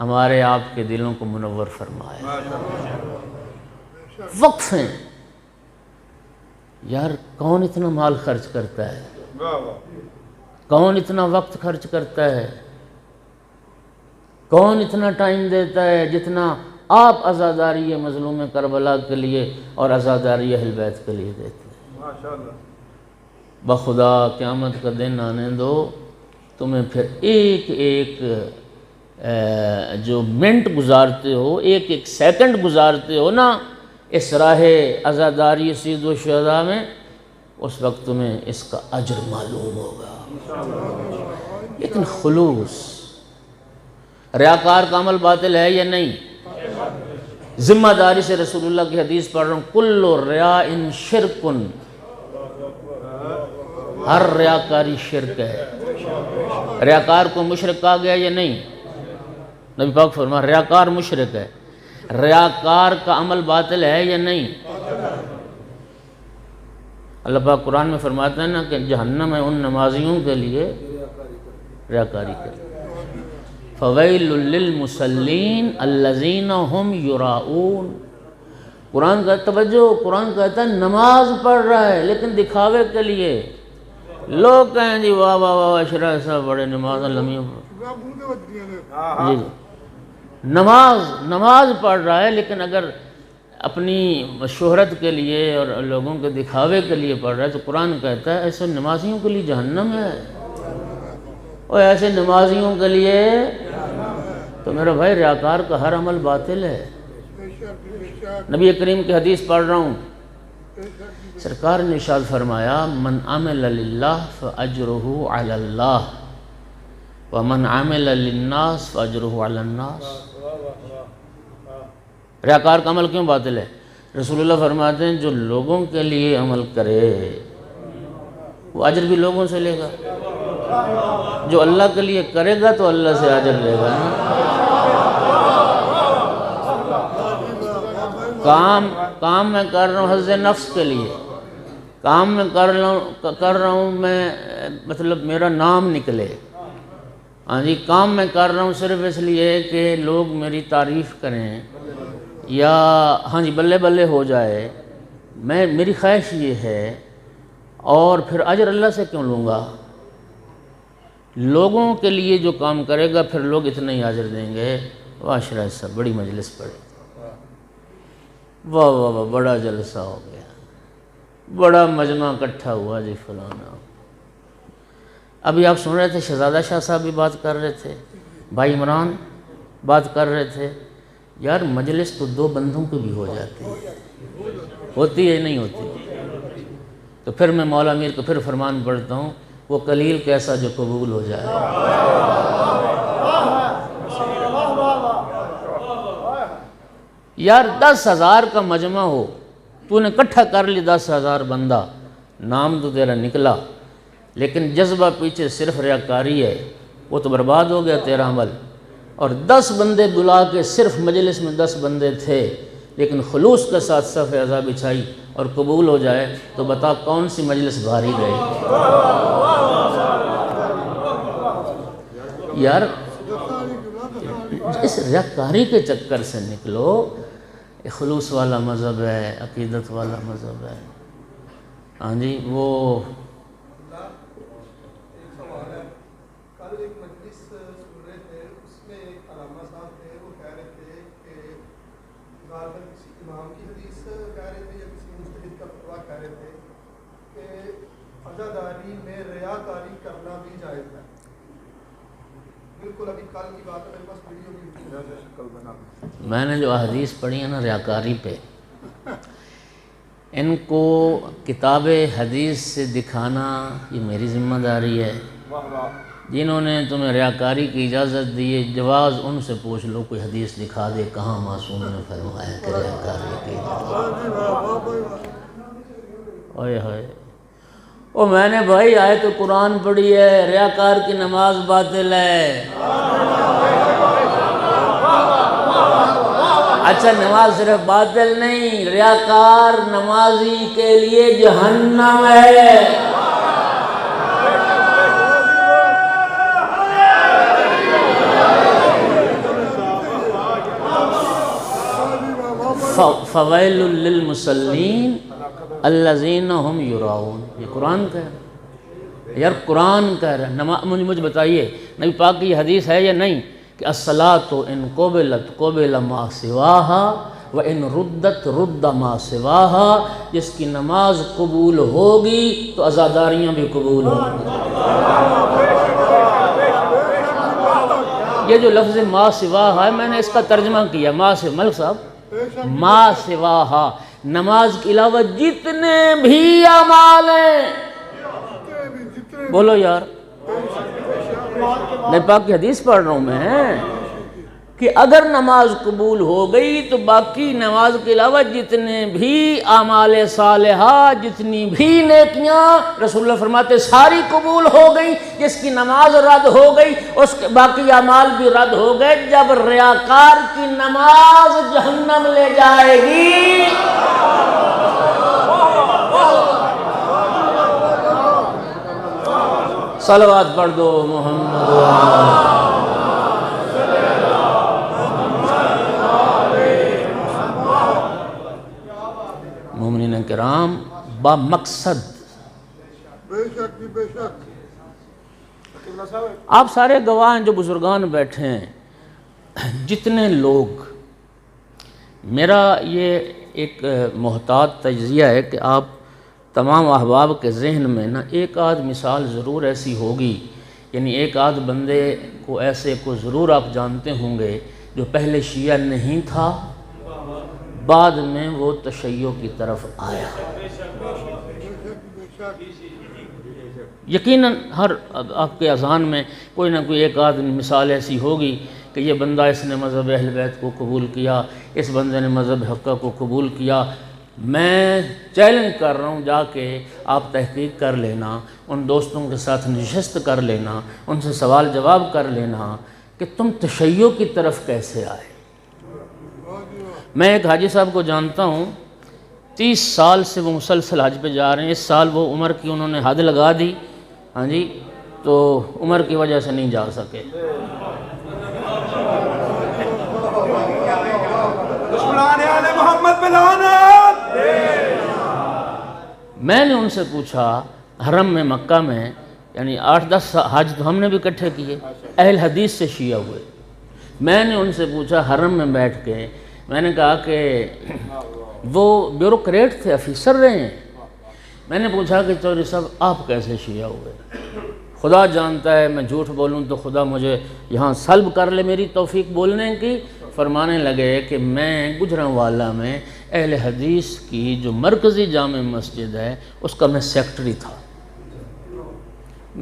ہمارے آپ کے دلوں کو منور فرمایا۔ وقفیں، یار کون اتنا مال خرچ کرتا ہے، کون اتنا وقت خرچ کرتا ہے، کون اتنا ٹائم دیتا ہے جتنا آپ عزاداری مظلوم کربلا کے لیے اور عزاداری اہل بیت کے لیے دیتے ہیں۔ بخدا قیامت کا دن آنے دو، تمہیں پھر ایک ایک جو منٹ گزارتے ہو، ایک ایک سیکنڈ گزارتے ہو نا اس راہ عزاداری سید و شہداء میں، اس وقت تمہیں اس کا اجر معلوم ہوگا۔ لیکن خلوص، ریاکار کا عمل باطل ہے یا نہیں؟ ذمہ داری سے رسول اللہ کی حدیث پڑھ رہا ہوں، کل ریاء شرکن، ہر ریاکاری شرک ہے۔ ریاکار کو مشرک کہا گیا یا نہیں؟ نبی پاک فرما ریاکار مشرک ہے۔ ریاکار کا عمل باطل ہے یا نہیں؟ اللہ پاک قرآن میں فرماتا ہے نا کہ جہنم ہے ان نمازیوں کے لیے ریاکاری کریں۔ فویل للمصلین الذین هم یراؤون، قرآن کا توجہ، قرآن کہتا ہے نماز پڑھ رہا ہے لیکن دکھاوے کے لیے۔ لوگ کہیں جی واہ واہ واہ اشرا صاحب بڑے نماز لمحی، جی نماز پڑھ رہا ہے لیکن اگر اپنی شہرت کے لیے اور لوگوں کے دکھاوے کے لیے پڑھ رہا ہے تو قرآن کہتا ہے ایسے نمازیوں کے لیے جہنم ہے، اور ایسے نمازیوں کے لیے تو میرا بھائی ریاکار کا ہر عمل باطل ہے۔ نبی کریم کی حدیث پڑھ رہا ہوں، سرکار نے ارشاد فرمایا من عمل للہ فاجرہ علی اللہ ومن عمل للناس فاجرہ علی الناس۔ ریاکار کا عمل کیوں باطل ہے؟ رسول اللہ فرماتے ہیں جو لوگوں کے لیے عمل کرے وہ اجر بھی لوگوں سے لے گا، جو اللہ کے لیے کرے گا تو اللہ سے اجر لے گا نا۔ کام میں کر رہا ہوں حظ نفس کے لیے، کام میں کر رہا ہوں میں مطلب میرا نام نکلے، ہاں جی کام میں کر رہا ہوں صرف اس لیے کہ لوگ میری تعریف کریں، یا ہاں جی بلے بلے ہو جائے، میری خواہش یہ ہے، اور پھر اجر اللہ سے کیوں لوں گا؟ لوگوں کے لیے جو کام کرے گا پھر لوگ اتنے ہی اجر دیں گے۔ معاشرہ صاحب بڑی مجلس پڑی، واہ واہ واہ، بڑا جلسہ ہو گیا، بڑا مجمع اکٹھا ہوا جی فلانا۔ ابھی آپ سن رہے تھے شہزادہ شاہ صاحب بھی بات کر رہے تھے، بھائی عمران بات کر رہے تھے، یار مجلس تو دو بندوں کی بھی ہو جاتی ہے، ہوتی ہے نہیں ہوتی؟ تو پھر میں مولا میر کو پھر فرمان پڑھتا ہوں، وہ قلیل کیسا جو قبول ہو جائے۔ یار 10,000 کا مجمع ہو، تو نے اکٹھا کر لی 10,000 بندہ، نام تو تیرا نکلا، لیکن جذبہ پیچھے صرف ریاکاری ہے، وہ تو برباد ہو گیا تیرا عمل۔ اور 10 بندے بلا کے صرف مجلس میں 10 بندے تھے، لیکن خلوص کے ساتھ صف اعضاء بچھائی اور قبول ہو جائے تو بتا کون سی مجلس بھاری گئی؟ یار اس ریاکاری کے چکر سے نکلو، خلوص والا مذہب ہے، عقیدت والا مذہب ہے۔ ہاں جی وہ امام کی حدیث کہہ رہے تھے یا کسی مجتہد کا فتویٰ کہہ رہے تھے کہ عزاداری میں ریاکاری کرنا بھی جائز ہے۔ بالکل ابھی کل کی بات ہے، میرے پاس ویڈیو بھی شکل بنا۔ میں نے جو حدیث پڑھی ہے نا ریاکاری پہ، ان کو کتاب حدیث سے دکھانا یہ میری ذمہ داری ہے۔ جنہوں نے تمہیں ریاکاری کی اجازت دی ہے، جواز ان سے پوچھ لو، کوئی حدیث دکھا دے کہاں معصوم نے فرمایا کہ ریاکاری کی اجازت۔ اوئے ہوئے، او میں نے بھائی آیت قرآن پڑھی ہے، ریاکار کی نماز باطل ہے۔ اچھا نماز صرف باطل نہیں، ریاکار نمازی کے لیے جہنم ہے۔ فویل للمصلین الذین هم یراؤون، یہ قرآن کہہ رہا ہے۔ یار قرآن کہہ رہا ہے، مجھے بتائیے نبی پاک کی حدیث ہے یا نہیں کہ الصلاۃ ان قبلت قبل ما سواها وان ردت رد ما سواها، جس کی نماز قبول ہوگی تو عزاداریاں بھی قبول ہوں گی۔ یہ جو لفظ ما سواها ہے، میں نے اس کا ترجمہ کیا، ملک صاحب ما سواہا، نماز کے علاوہ جتنے بھی اعمال ہیں، بولو یار، نبی پاک کی حدیث پڑھ رہا ہوں میں کہ اگر نماز قبول ہو گئی تو باقی نماز کے علاوہ جتنے بھی اعمال صالحہ، جتنی بھی نیکیاں، رسول اللہ فرماتے ساری قبول ہو گئی۔ جس کی نماز رد ہو گئی اس کے باقی اعمال بھی رد ہو گئے۔ جب ریاکار کی نماز جہنم لے جائے گی، صلوات پڑھ دو محمد۔ مومنین کرام با مقصد، آپ سارے گواہ ہیں جو بزرگان بیٹھے ہیں، جتنے لوگ، میرا یہ ایک محتاط تجزیہ ہے کہ آپ تمام احباب کے ذہن میں نا ایک آدھ مثال ضرور ایسی ہوگی، یعنی ایک آدھ بندے کو ایسے کو ضرور آپ جانتے ہوں گے جو پہلے شیعہ نہیں تھا، بعد میں وہ تشیع کی طرف آیا۔ یقیناً ہر آپ کے اذہان میں کوئی نہ کوئی ایک آدھ مثال ایسی ہوگی کہ یہ بندہ اس نے مذہب اہل بیت کو قبول کیا، اس بندے نے مذہب حقہ کو قبول کیا۔ میں چیلنج کر رہا ہوں، جا کے آپ تحقیق کر لینا، ان دوستوں کے ساتھ نشست کر لینا، ان سے سوال جواب کر لینا کہ تم تشیع کی طرف کیسے آئے۔ میں ایک حاجی صاحب کو جانتا ہوں، 30 سال سے وہ مسلسل حج پہ جا رہے ہیں۔ اس سال وہ عمر کی انہوں نے حد لگا دی، ہاں جی، تو عمر کی وجہ سے نہیں جا سکے۔ حکمران آل محمد پہ لعنت۔ میں نے ان سے پوچھا حرم میں مکہ میں، یعنی 8-10 حج تو ہم نے بھی اکٹھے کیے، اہل حدیث سے شیعہ ہوئے، میں نے ان سے پوچھا حرم میں بیٹھ کے، میں نے کہا کہ وہ بیوروکریٹ تھے، افیسر رہے ہیں، میں نے پوچھا کہ چودھری صاحب آپ کیسے شیعہ ہوئے؟ خدا جانتا ہے میں جھوٹ بولوں تو خدا مجھے یہاں سلب کر لے میری توفیق بولنے کی۔ فرمانے لگے کہ میں گجرانوالہ میں اہل حدیث کی جو مرکزی جامع مسجد ہے اس کا میں سیکٹری تھا۔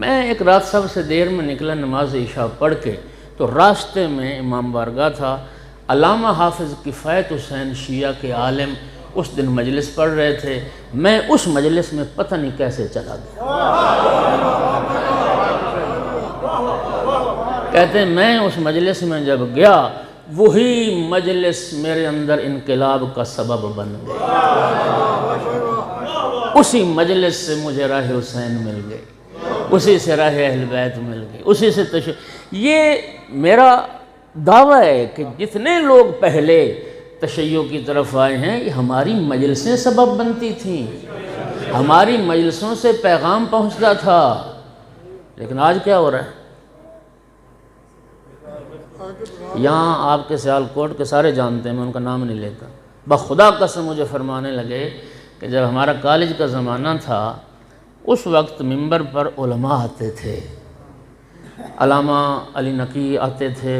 میں ایک رات صبح سے دیر میں نکلا نماز عشاء پڑھ کے، تو راستے میں امام بارگاہ تھا، علامہ حافظ کفایت حسین شیعہ کے عالم اس دن مجلس پڑھ رہے تھے، میں اس مجلس میں پتہ نہیں کیسے چلا گیا۔ کہتے ہیں میں اس مجلس میں جب گیا، وہی مجلس میرے اندر انقلاب کا سبب بن گیا، اسی مجلس سے مجھے راہ حسین مل گئی، اسی سے راہ اہل بیت مل گئی، اسی سے یہ میرا دعویٰ ہے کہ جتنے لوگ پہلے تشیع کی طرف آئے ہیں یہ ہماری مجلسیں سبب بنتی تھیں، ہماری مجلسوں سے پیغام پہنچتا تھا۔ لیکن آج کیا ہو رہا ہے؟ یہاں آپ کے سیالکوٹ کے سارے جانتے ہیں، میں ان کا نام نہیں لیتا، بخدا قسم مجھے فرمانے لگے کہ جب ہمارا کالج کا زمانہ تھا اس وقت ممبر پر علماء آتے تھے، علامہ علی نقی آتے تھے،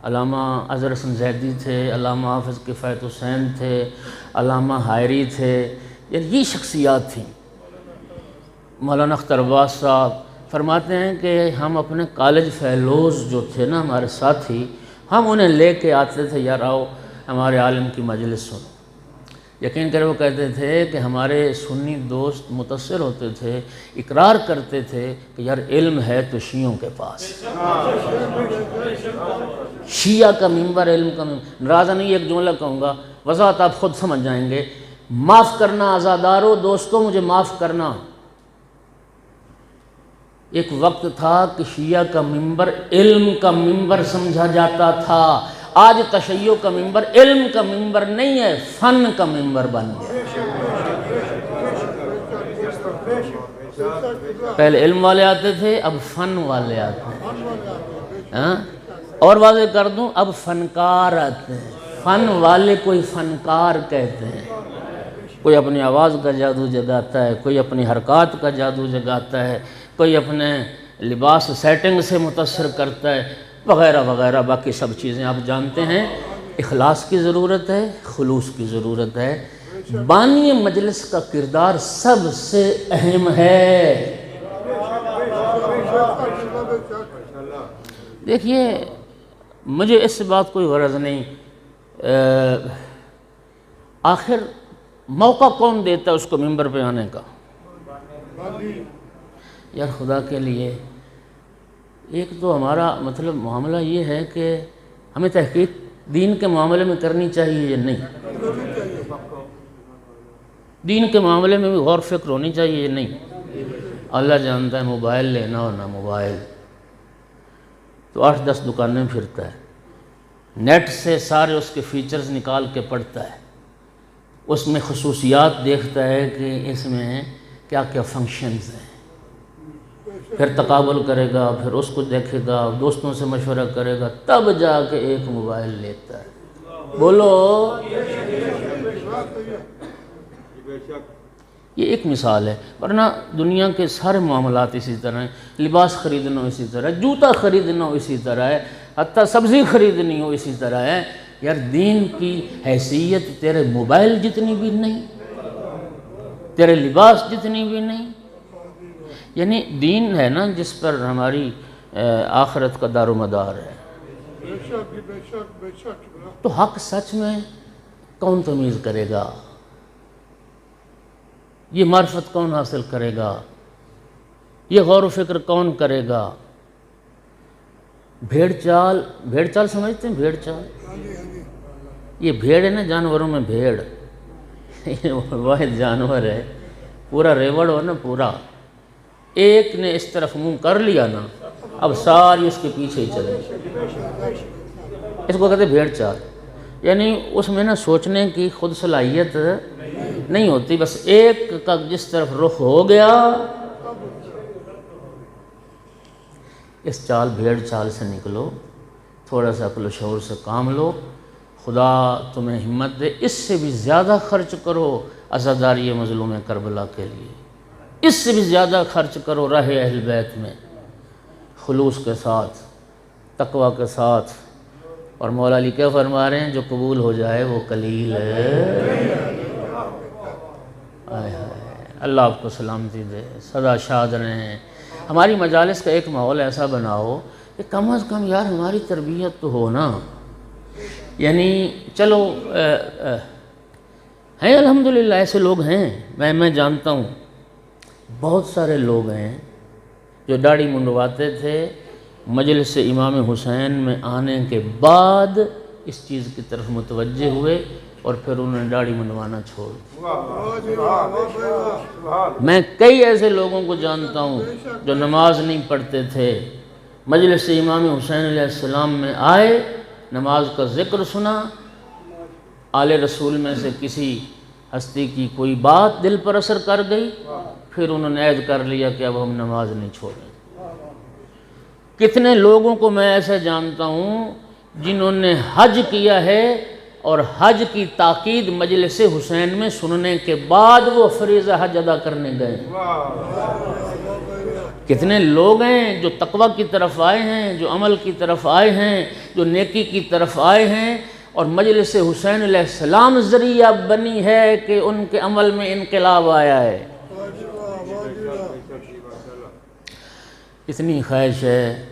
علامہ اظہر حسن زیدی تھے، علامہ حافظ کفایت حسین تھے، علامہ حائری تھے، یہ شخصیات تھیں۔ مولانا اختر عباس صاحب فرماتے ہیں کہ ہم اپنے کالج فیلوز جو تھے نا ہمارے ساتھی، ہم انہیں لے کے آتے تھے، یار آؤ ہمارے عالم کی مجلس سنو۔ یقین کرے وہ کہتے تھے کہ ہمارے سنی دوست متاثر ہوتے تھے، اقرار کرتے تھے کہ یار علم ہے تو شیعوں کے پاس، شیعہ کا ممبر علم کا ممبر۔ ناراضہ نہیں، ایک جملہ کہوں گا، وضاحت آپ خود سمجھ جائیں گے۔ معاف کرنا عزادارو، دوستوں مجھے معاف کرنا، ایک وقت تھا کہ شیعہ کا ممبر علم کا ممبر سمجھا جاتا تھا، آج تشیع کا ممبر علم کا ممبر نہیں ہے، فن کا ممبر بن گیا۔ پہلے علم والے آتے تھے، اب فن والے آتے ہیں، اور واضح کر دوں اب فنکار آتے ہیں۔ فن والے کوئی فنکار کہتے ہیں، کوئی اپنی آواز کا جادو جگاتا ہے، کوئی اپنی حرکات کا جادو جگاتا ہے، کوئی اپنے لباس سیٹنگ سے متاثر کرتا ہے، وغیرہ وغیرہ، باقی سب چیزیں آپ جانتے ہیں۔ اخلاص کی ضرورت ہے، خلوص کی ضرورت ہے۔ بانی مجلس کا کردار سب سے اہم ہے۔ دیکھیے مجھے اس سے بات کوئی غرض نہیں، آخر موقع کون دیتا ہے اس کو ممبر پہ آنے کا؟ یار خدا کے لیے، ایک تو ہمارا مطلب معاملہ یہ ہے کہ ہمیں تحقیق دین کے معاملے میں کرنی چاہیے یا نہیں؟ دین کے معاملے میں بھی غور فکر ہونی چاہیے یا نہیں؟ اللہ جانتا ہے موبائل لینا ہو نہ موبائل، تو 8-10 دکانیں پھرتا ہے، نیٹ سے سارے اس کے فیچرز نکال کے پڑھتا ہے، اس میں خصوصیات دیکھتا ہے کہ اس میں کیا کیا فنکشنز ہیں، پھر تقابل کرے گا، پھر اس کو دیکھے گا، دوستوں سے مشورہ کرے گا، تب جا کے ایک موبائل لیتا ہے۔ بولو، یہ ایک مثال ہے، ورنہ دنیا کے سارے معاملات اسی طرح ہیں۔ لباس خریدنا اسی طرح ہے، جوتا خریدنا اسی طرح ہے، حتیٰ سبزی خریدنی ہو اسی طرح ہے۔ یار دین کی حیثیت تیرے موبائل جتنی بھی نہیں، تیرے لباس جتنی بھی نہیں، یعنی دین ہے نا جس پر ہماری آخرت کا دار و مدار ہے۔ تو حق سچ میں کون تمیز کرے گا؟ یہ معرفت کون حاصل کرے گا؟ یہ غور و فکر کون کرے گا؟ بھیڑ چال سمجھتے ہیں؟ بھیڑ چال، یہ بھیڑ ہے نا، جانوروں میں بھیڑ واحد جانور ہے، پورا ریوڑ ہو نا، پورا ایک نے اس طرف منہ کر لیا نا، اب ساری اس کے پیچھے ہی چلے، اس کو کہتے ہیں بھیڑ چال۔ یعنی اس میں نا سوچنے کی خود صلاحیت نہیں ہوتی، بس ایک کا جس طرف رخ ہو گیا، اس چال بھیڑ چال سے نکلو، تھوڑا سا عقل و شعور سے کام لو، خدا تمہیں ہمت دے، اس سے بھی زیادہ خرچ کرو عزاداری مظلوم کربلا کے لیے، اس سے بھی زیادہ خرچ کرو راہ اہل بیت میں، خلوص کے ساتھ، تقوی کے ساتھ۔ اور مولا علی کیا فرما رہے ہیں؟ جو قبول ہو جائے وہ قلیل ہے۔ آئے ہائے، اللہ آپ کو سلامتی دے، سدا شاد رہیں۔ ہماری مجالس کا ایک ماحول ایسا بناؤ کہ کم از کم یار ہماری تربیت تو ہو نا، یعنی چلو ہیں الحمدللہ ایسے لوگ ہیں، میں جانتا ہوں بہت سارے لوگ ہیں جو داڑھی منڈواتے تھے، مجلس امام حسین میں آنے کے بعد اس چیز کی طرف متوجہ ہوئے اور پھر انہوں نے داڑھی منڈوانا چھوڑ دی۔ میں کئی ایسے لوگوں کو جانتا ہوں جو نماز نہیں پڑھتے تھے، مجلس امام حسین علیہ السلام میں آئے، نماز کا ذکر سنا، آل رسول میں سے کسی ہستی کی کوئی بات دل پر اثر کر گئی، پھر انہوں نے عہد کر لیا کہ اب ہم نماز نہیں چھوڑیں۔ کتنے لوگوں کو میں ایسے جانتا ہوں جنہوں نے حج کیا ہے اور حج کی تاکید مجلس حسین میں سننے کے بعد وہ فریضہ حج ادا کرنے گئے۔ کتنے لوگ ہیں جو تقوی کی طرف آئے ہیں، جو عمل کی طرف آئے ہیں، جو نیکی کی طرف آئے ہیں، اور مجلس حسین علیہ السلام ذریعہ بنی ہے کہ ان کے عمل میں انقلاب آیا ہے۔ اتنی خواہش ہے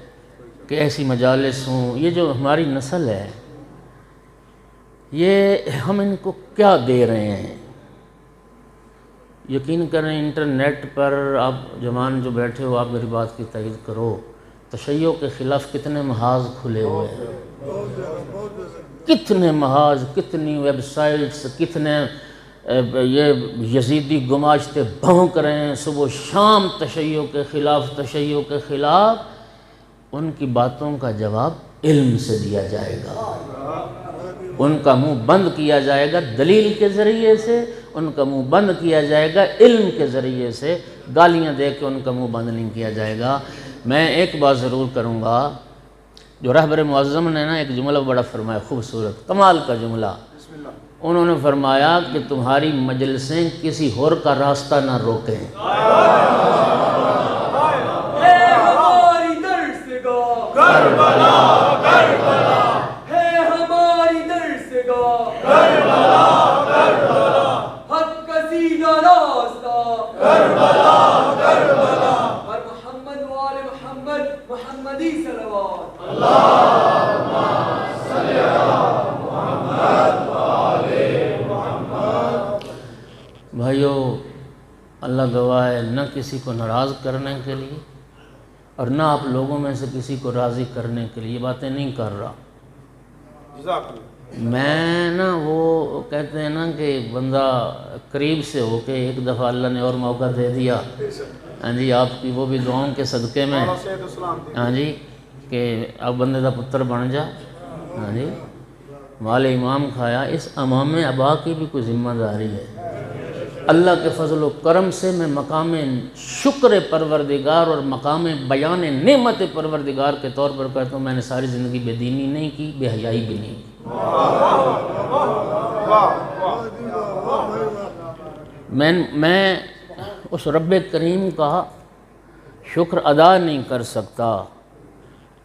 کہ ایسی مجالس ہوں۔ یہ جو ہماری نسل ہے، یہ ہم ان کو کیا دے رہے ہیں؟ یقین کریں انٹرنیٹ پر آپ جوان جو بیٹھے ہو، آپ میری بات کی تائید کرو، تشیع کے خلاف کتنے محاذ کھلے ہوئے ہیں، کتنے محاذ، کتنی ویب سائٹس، کتنے یہ یزیدی گماشتے بھونک رہے ہیں صبح و شام تشیع کے خلاف، تشیع کے خلاف۔ ان کی باتوں کا جواب علم سے دیا جائے گا، ان کا منہ بند کیا جائے گا دلیل کے ذریعے سے، ان کا منہ بند کیا جائے گا علم کے ذریعے سے، گالیاں دے کے ان کا منہ بند نہیں کیا جائے گا۔ میں ایک بات ضرور کروں گا، جو رہبر معظم نے نا ایک جملہ بڑا فرمایا، خوبصورت کمال کا جملہ، انہوں نے فرمایا کہ تمہاری مجلسیں کسی اور کا راستہ نہ روکیں۔ کربلا کربلا ہے ہماری درس گاہ، کربلا کربلا حق کا سیدھا راستہ، کربلا کربلا اور محمد وآل محمد محمدی صلوات، اللہم صلی علی محمد وآل محمد۔ بھائیو، اللہ گواہ ہے، نہ کسی کو ناراض کرنے کے لیے اور نہ آپ لوگوں میں سے کسی کو راضی کرنے کے لیے یہ باتیں نہیں کر رہا۔ میں نا وہ کہتے ہیں نا کہ بندہ قریب سے ہو کے ایک دفعہ اللہ نے اور موقع دے دیا، ہاں جی، آپ کی وہ بھی دعاؤں کے صدقے میں، ہاں جی، کہ اب بندے دا پتر بن جا، ہاں جی، مال امام کھایا، اس امام ابا کی بھی کوئی ذمہ داری ہے۔ اللہ کے فضل و کرم سے میں مقام شکر پروردگار اور مقام بیان نعمت پروردگار کے طور پر کہتا ہوں، میں نے ساری زندگی بے دینی نہیں کی، بے حیائی بھی نہیں کی۔ میں اس رب کریم کا شکر ادا نہیں کر سکتا۔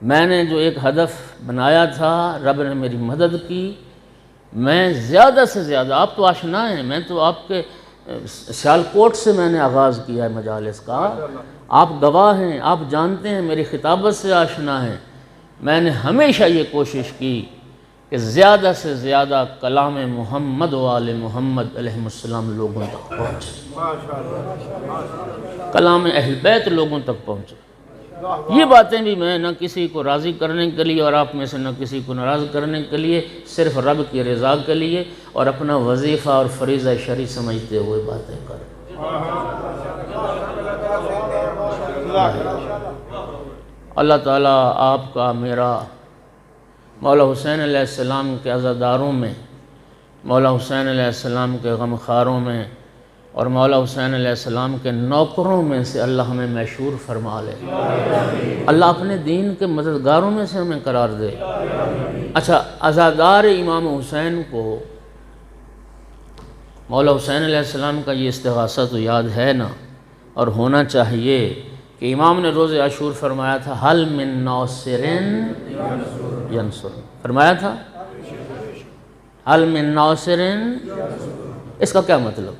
میں نے جو ایک ہدف بنایا تھا، رب نے میری مدد کی، میں زیادہ سے زیادہ، آپ تو آشنا ہیں، میں تو آپ کے سیالکوٹ سے میں نے آغاز کیا ہے مجالس کا، آپ گواہ ہیں، آپ جانتے ہیں، میری خطابت سے آشنا ہیں۔ میں نے ہمیشہ یہ کوشش کی کہ زیادہ سے زیادہ کلام محمد و آل محمد علیہ السلام لوگوں تک پہنچے، کلام اہل بیت لوگوں تک پہنچے۔ یہ باتیں بھی میں نہ کسی کو راضی کرنے کے لیے اور آپ میں سے نہ کسی کو ناراض کرنے کے لیے، صرف رب کی رضا کے لیے اور اپنا وظیفہ اور فریضہ شرعی سمجھتے ہوئے باتیں کر۔ اللہ تعالیٰ آپ کا، میرا، مولا حسین علیہ السلام کے عزاداروں میں، مولا حسین علیہ السلام کے غمخواروں میں اور مولا حسین علیہ السلام کے نوکروں میں سے اللہ ہمیں محشور فرما لے۔ اللہ اپنے دین کے مددگاروں میں سے ہمیں قرار دے۔ اچھا، عزادار امام حسین کو مولا حسین علیہ السلام کا یہ استغاثہ تو یاد ہے نا، اور ہونا چاہیے کہ امام نے روز عاشور فرمایا تھا حل من ناصر ینصر، فرمایا تھا حل من ناصر۔ اس کا کیا مطلب؟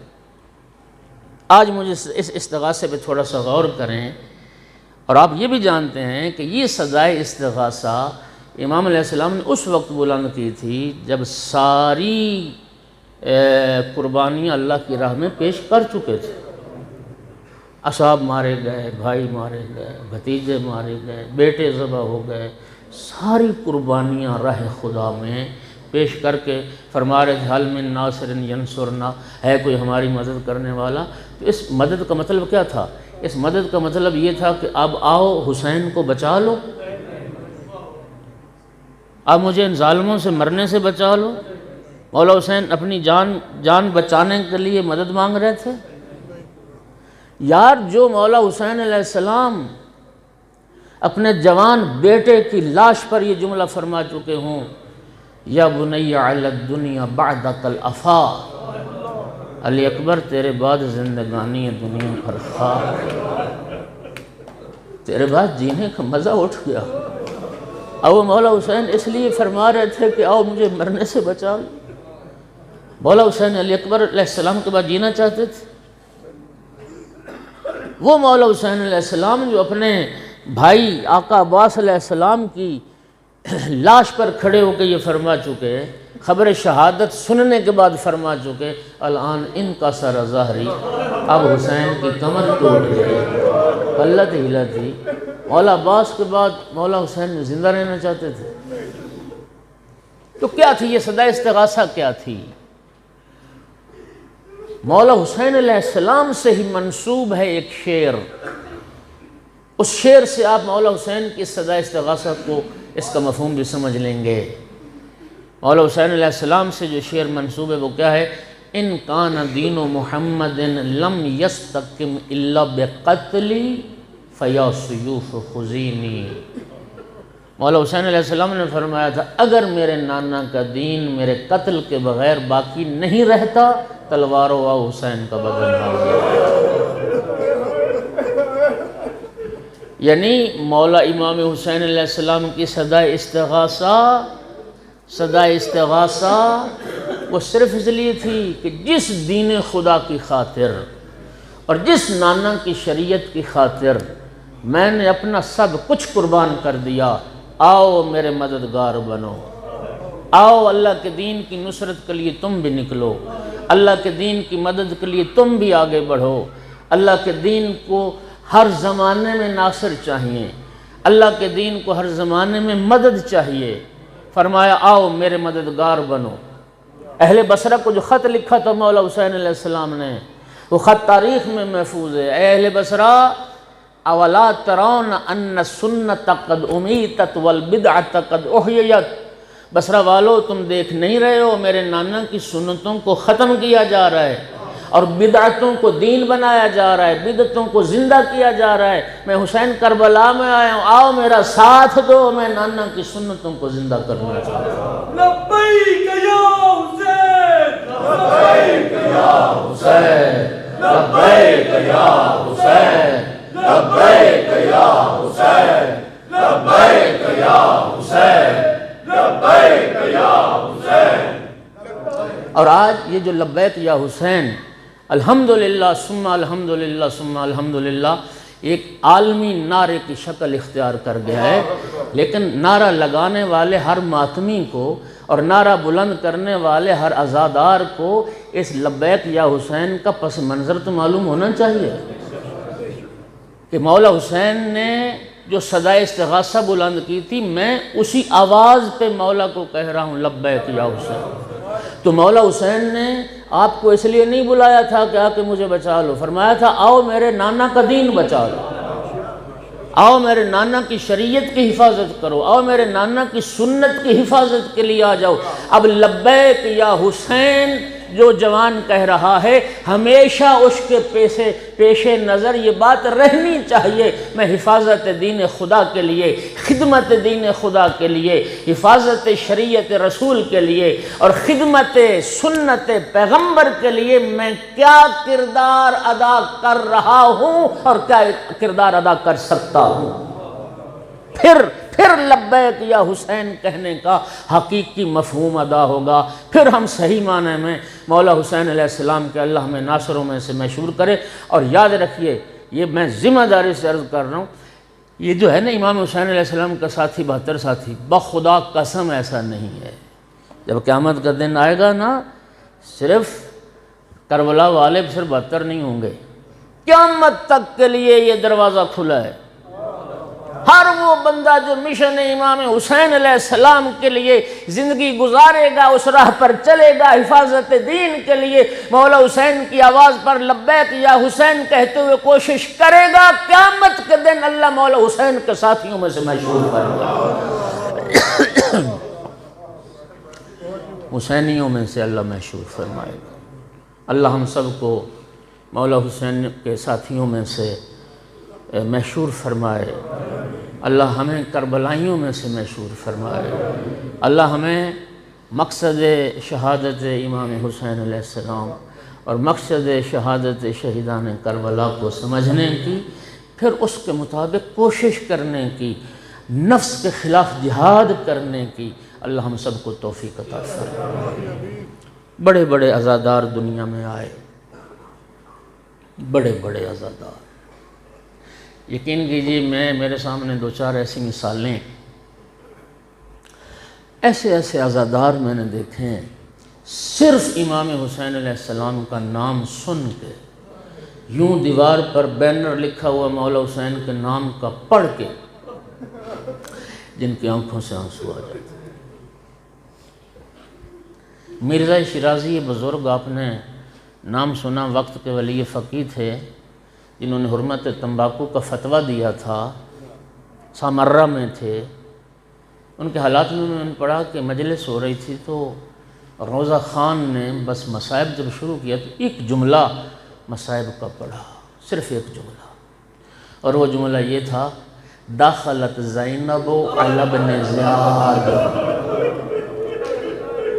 آج مجھے اس استغاثے پہ تھوڑا سا غور کریں، اور آپ یہ بھی جانتے ہیں کہ یہ صدائے استغاثہ امام علیہ السلام نے اس وقت بلند کی تھی جب ساری قربانیاں اللہ کی راہ میں پیش کر چکے تھے۔ اصحاب مارے گئے، بھائی مارے گئے، بھتیجے مارے گئے، بیٹے ذبح ہو گئے، ساری قربانیاں راہ خدا میں پیش کر کے فرما رہے تھے حل من ناصر ینصرنا، ہے کوئی ہماری مدد کرنے والا؟ تو اس مدد کا مطلب کیا تھا؟ اس مدد کا مطلب یہ تھا کہ اب آؤ حسین کو بچا لو، اب مجھے ان ظالموں سے مرنے سے بچا لو۔ مولا حسین اپنی جان بچانے کے لیے مدد مانگ رہے تھے۔ یار، جو مولا حسین علیہ السلام اپنے جوان بیٹے کی لاش پر یہ جملہ فرما چکے ہوں، یا بنی علی الدنیا بعدک الافا، علی اکبر تیرے بعد زندگانی دنیا پر خواہ، تیرے بعد جینے کا مزہ اٹھ گیا۔ اور وہ مولا حسین اس لیے فرما رہے تھے کہ آؤ مجھے مرنے سے بچا لو۔ مولا حسین علی اکبر علیہ السلام کے بعد جینا چاہتے تھے۔ وہ مولا حسین علیہ السلام جو اپنے بھائی آقا عباس علیہ السلام کی لاش پر کھڑے ہو کے یہ فرما چکے، خبر شہادت سننے کے بعد فرما چکے الان ان کا سر ظاہری، اب حسین کی کمر ٹوٹ گئی، قلت ہلا تھی۔ مولا عباس کے بعد مولا حسین زندہ رہنا چاہتے تھے۔ تو کیا تھی یہ صدا استغاثہ؟ کیا تھی؟ مولا حسین علیہ السلام سے ہی منسوب ہے ایک شعر، اس شعر سے آپ مولا حسین کی صدا استغاثہ کو اس کا مفہوم بھی سمجھ لیں گے۔ مولا حسین علیہ السلام سے جو شعر منسوب ہے وہ کیا ہے؟ ان کان دین محمد لم یستقم الا بقتلی فیا سیوف خزینی۔ مولا حسین علیہ السلام نے فرمایا تھا اگر میرے نانا کا دین میرے قتل کے بغیر باقی نہیں رہتا، تلواروں و حسین کا بدن ہو گیا۔ یعنی مولا امام حسین علیہ السلام کی صدا استغاثہ وہ صرف اس لیے تھی کہ جس دین خدا کی خاطر اور جس نانا کی شریعت کی خاطر میں نے اپنا سب کچھ قربان کر دیا، آؤ میرے مددگار بنو، آؤ اللہ کے دین کی نصرت کے لیے تم بھی نکلو، اللہ کے دین کی مدد کے لیے تم بھی آگے بڑھو۔ اللہ کے دین کو ہر زمانے میں ناصر چاہیے، اللہ کے دین کو ہر زمانے میں مدد چاہیے۔ فرمایا آؤ میرے مددگار بنو۔ اہل بصرہ کو جو خط لکھا تھا مولا حسین علیہ السلام نے، وہ خط تاریخ میں محفوظ ہے۔ اے اہل بصرہ، اولا ترون ان السنت قد امیتت والبدعت قد احییت، بصرہ والو تم دیکھ نہیں رہے ہو میرے نانا کی سنتوں کو ختم کیا جا رہا ہے اور بدعتوں کو دین بنایا جا رہا ہے، بدعتوں کو زندہ کیا جا رہا ہے۔ میں حسین کربلا میں آیا ہوں، آؤ میرا ساتھ دو، میں نانا کی سنتوں کو زندہ کرنا چاہتا ہوں۔ لبیک یا حسین، لبیک یا حسین، لبیک یا حسین، لبیک یا حسین، لبیک یا حسین، لبیک یا حسین۔ اور آج یہ جو لبیک یا حسین الحمدللہ ثم الحمدللہ ثم الحمدللہ ایک عالمی نعرے کی شکل اختیار کر گیا ہے، لیکن نعرہ لگانے والے ہر ماتمی کو اور نعرہ بلند کرنے والے ہر عزادار کو اس لبیک یا حسین کا پس منظر تو معلوم ہونا چاہیے کہ مولا حسین نے جو صدا استغاثہ بلند کی تھی، میں اسی آواز پہ مولا کو کہہ رہا ہوں لبیک یا حسین۔ تو مولا حسین نے آپ کو اس لیے نہیں بلایا تھا کہ آ کے مجھے بچا لو، فرمایا تھا آؤ میرے نانا کا دین بچا لو۔ آؤ میرے نانا کی شریعت کی حفاظت کرو، آؤ میرے نانا کی سنت کی حفاظت کے لیے آ جاؤ۔ اب لبیک یا حسین جو جوان کہہ رہا ہے، ہمیشہ اس کے پیش نظر یہ بات رہنی چاہیے، میں حفاظت دین خدا کے لیے، خدمت دین خدا کے لیے، حفاظت شریعت رسول کے لیے اور خدمت سنت پیغمبر کے لیے میں کیا کردار ادا کر رہا ہوں اور کیا کردار ادا کر سکتا ہوں۔ پھر لبیک یا حسین کہنے کا حقیقی مفہوم ادا ہوگا، پھر ہم صحیح معنی میں مولا حسین علیہ السلام کے اللہ ہمیں ناصروں میں سے مشہور کرے۔ اور یاد رکھیے، یہ میں ذمہ داری سے عرض کر رہا ہوں، یہ جو ہے نا امام حسین علیہ السلام کا ساتھی 72 ساتھی، بخدا قسم ایسا نہیں ہے۔ جب قیامت کا دن آئے گا نا، صرف کربلا والے صرف 72 نہیں ہوں گے، قیامت تک کے لیے یہ دروازہ کھلا ہے۔ ہر وہ بندہ جو مشن امام حسین علیہ السلام کے لیے زندگی گزارے گا، اس راہ پر چلے گا حفاظت دین کے لیے، مولا حسین کی آواز پر لبیک یا حسین کہتے ہوئے کوشش کرے گا، قیامت کے دن اللہ مولا حسین کے ساتھیوں میں سے مشہور کرے گا، حسینیوں میں سے اللہ مشہور فرمائے گا۔ اللہ ہم سب کو مولا حسین کے ساتھیوں میں سے مشہور فرمائے، اللہ ہمیں کربلائیوں میں سے مشہور فرمائے، اللہ ہمیں مقصد شہادت امام حسین علیہ السلام اور مقصد شہادت شہیدان کربلا کو سمجھنے کی، پھر اس کے مطابق کوشش کرنے کی، نفس کے خلاف جہاد کرنے کی اللہ ہم سب کو توفیق عطا فرمائے۔ بڑے بڑے عزادار دنیا میں آئے، بڑے بڑے عزادار، یقین کیجیے میرے سامنے 2-4 ایسی مثالیں، ایسے عزادار میں نے دیکھے ہیں، صرف امام حسین علیہ السلام کا نام سن کے، یوں دیوار پر بینر لکھا ہوا مولا حسین کے نام کا پڑھ کے، جن کی آنکھوں سے آنسو آ جاتے۔ مرزا شیرازی بزرگ، آپ نے نام سنا، وقت کے ولی فقیہ تھے، جنہوں نے حرمت تمباکو کا فتویٰ دیا تھا، سامرہ میں تھے۔ ان کے حالات میں انہوں نے پڑھا کہ مجلس ہو رہی تھی تو روزہ خان نے بس مصائب جب شروع کیا تو ایک جملہ مصائب کا پڑھا، صرف ایک جملہ، اور وہ جملہ یہ تھا، داخلت زینب علی ابن زیاد،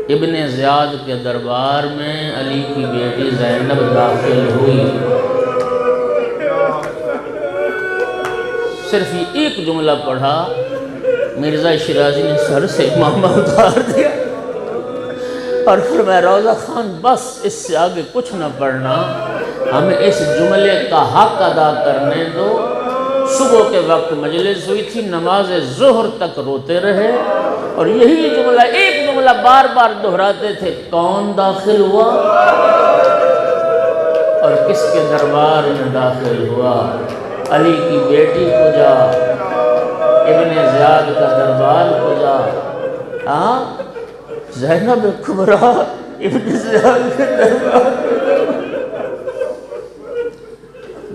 ابن زیاد کے دربار میں علی کی بیٹی زینب داخل ہوئی۔ صرف یہ ایک جملہ پڑھا، مرزا شیرازی نے سر سے امامہ اتار دیا اور فرمایا روضہ خان بس اس سے آگے کچھ نہ پڑھنا، ہمیں اس جملے کا حق ادا کرنے دو۔ صبح کے وقت مجلس ہوئی تھی، نماز ظہر تک روتے رہے اور یہی جملہ، ایک جملہ بار بار دہراتے تھے، کون داخل ہوا اور کس کے دربار میں داخل ہوا؟ علی کی بیٹی کو جا، ابن زیاد کا دربار کو جا، ہاں زینب کبریٰ ابن زیاد کے دربار۔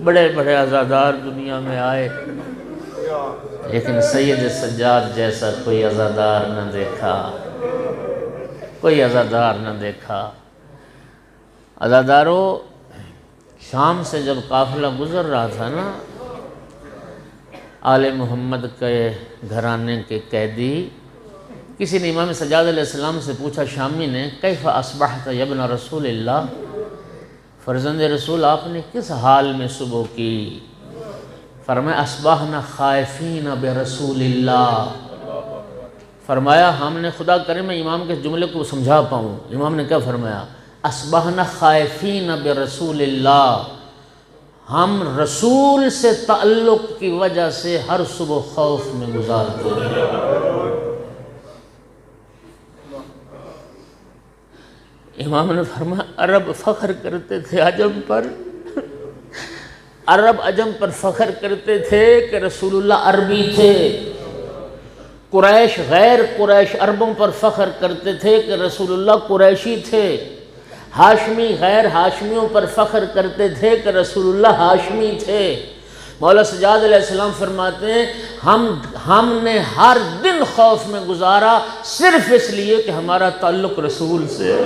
بڑے بڑے عزادار دنیا میں آئے، لیکن سید سجاد جیسا کوئی عزادار نہ دیکھا، کوئی عزادار نہ دیکھا۔ عزاداروں، شام سے جب قافلہ گزر رہا تھا نا، آل محمد کے گھرانے کے قیدی، کسی نے امام سجاد علیہ السلام سے پوچھا، شامی نے، کیف اصبحت یا ابن رسول اللہ، فرزند رسول آپ نے کس حال میں صبح کی؟ فرمایا اصبحنا خائفین برسول اللہ، فرمایا ہم نے، خدا کرے میں امام کے جملے کو سمجھا پاؤں، امام نے کیا فرمایا؟ اصبحنا خائفین برسول اللہ، ہم رسول سے تعلق کی وجہ سے ہر صبح خوف میں گزارتے ہیں۔ امام نے فرمایا عرب فخر کرتے تھے عجم پر، عرب عجم پر فخر کرتے تھے کہ رسول اللہ عربی تھے، قریش غیر قریش عربوں پر فخر کرتے تھے کہ رسول اللہ قریشی تھے، ہاشمی غیر ہاشمیوں پر فخر کرتے تھے کہ رسول اللہ ہاشمی تھے، مولا سجاد علیہ السلام فرماتے ہیں ہم نے ہر دن خوف میں گزارا صرف اس لیے کہ ہمارا تعلق رسول سے ہے۔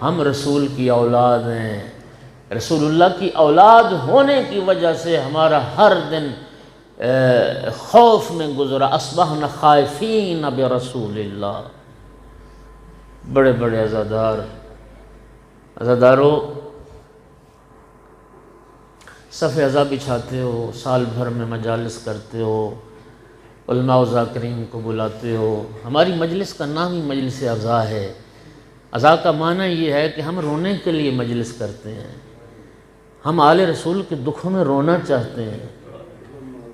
ہم رسول کی اولاد ہیں، رسول اللہ کی اولاد ہونے کی وجہ سے ہمارا ہر دن خوف میں گزرا۔ اصبحنا خائفین برسول اللہ۔ بڑے بڑے عزاداروں، صف عزا بچھاتے ہو، سال بھر میں مجالس کرتے ہو، علماء و ذاکرین کو بلاتے ہو۔ ہماری مجلس کا نام ہی مجلس عزا ہے۔ عزا کا معنی یہ ہے کہ ہم رونے کے لیے مجلس کرتے ہیں، ہم آل رسول کے دکھوں میں رونا چاہتے ہیں،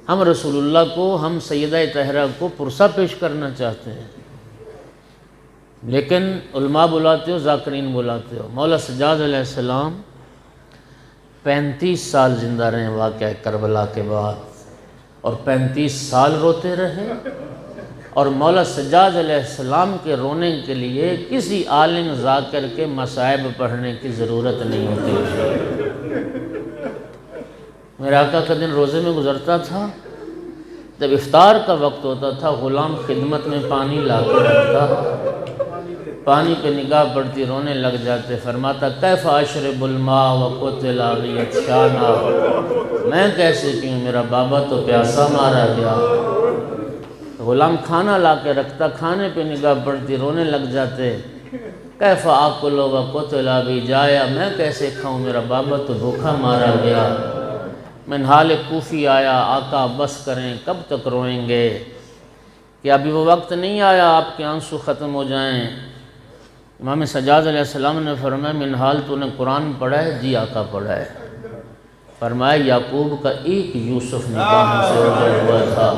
ہم رسول اللہ کو، ہم سیدہ طاہرہ کو پرسہ پیش کرنا چاہتے ہیں، لیکن علماء بلاتے ہو، ذاکرین بلاتے ہو۔ مولا سجاد علیہ السلام 35 سال زندہ رہے واقعہ کربلا کے بعد، اور 35 سال روتے رہے، اور مولا سجاد علیہ السلام کے رونے کے لیے کسی عالم ذاکر کے مصائب پڑھنے کی ضرورت نہیں ہوتی۔ میرے آقا کا دن روزے میں گزرتا تھا، جب افطار کا وقت ہوتا تھا غلام خدمت میں پانی لا کے رکھتا، پانی پہ نگاہ پڑتی، رونے لگ جاتے، فرماتا کیف اشرب الماء وقتل اغی عطشانا، میں کیسے پیوں، میرا بابا تو پیاسا مارا گیا۔ غلام کھانا لا کے رکھتا، کھانے پہ نگاہ پڑتی، رونے لگ جاتے، کیف آکل وقتل ابی جایا، میں کیسے کھاؤں، میرا بابا تو بھوکا مارا گیا۔ منہال کوفی آیا، آقا بس کریں، کب تک روئیں گے، کہ ابھی وہ وقت نہیں آیا آپ کے آنسو ختم ہو جائیں۔ امام سجاد علیہ السلام نے فرمایا منہال تو نے قرآن پڑھا ہے؟ جی آقا پڑھا ہے۔ فرمایا یعقوب کا ایک یوسف نگاہوں سے اوجھل ہوا تھا۔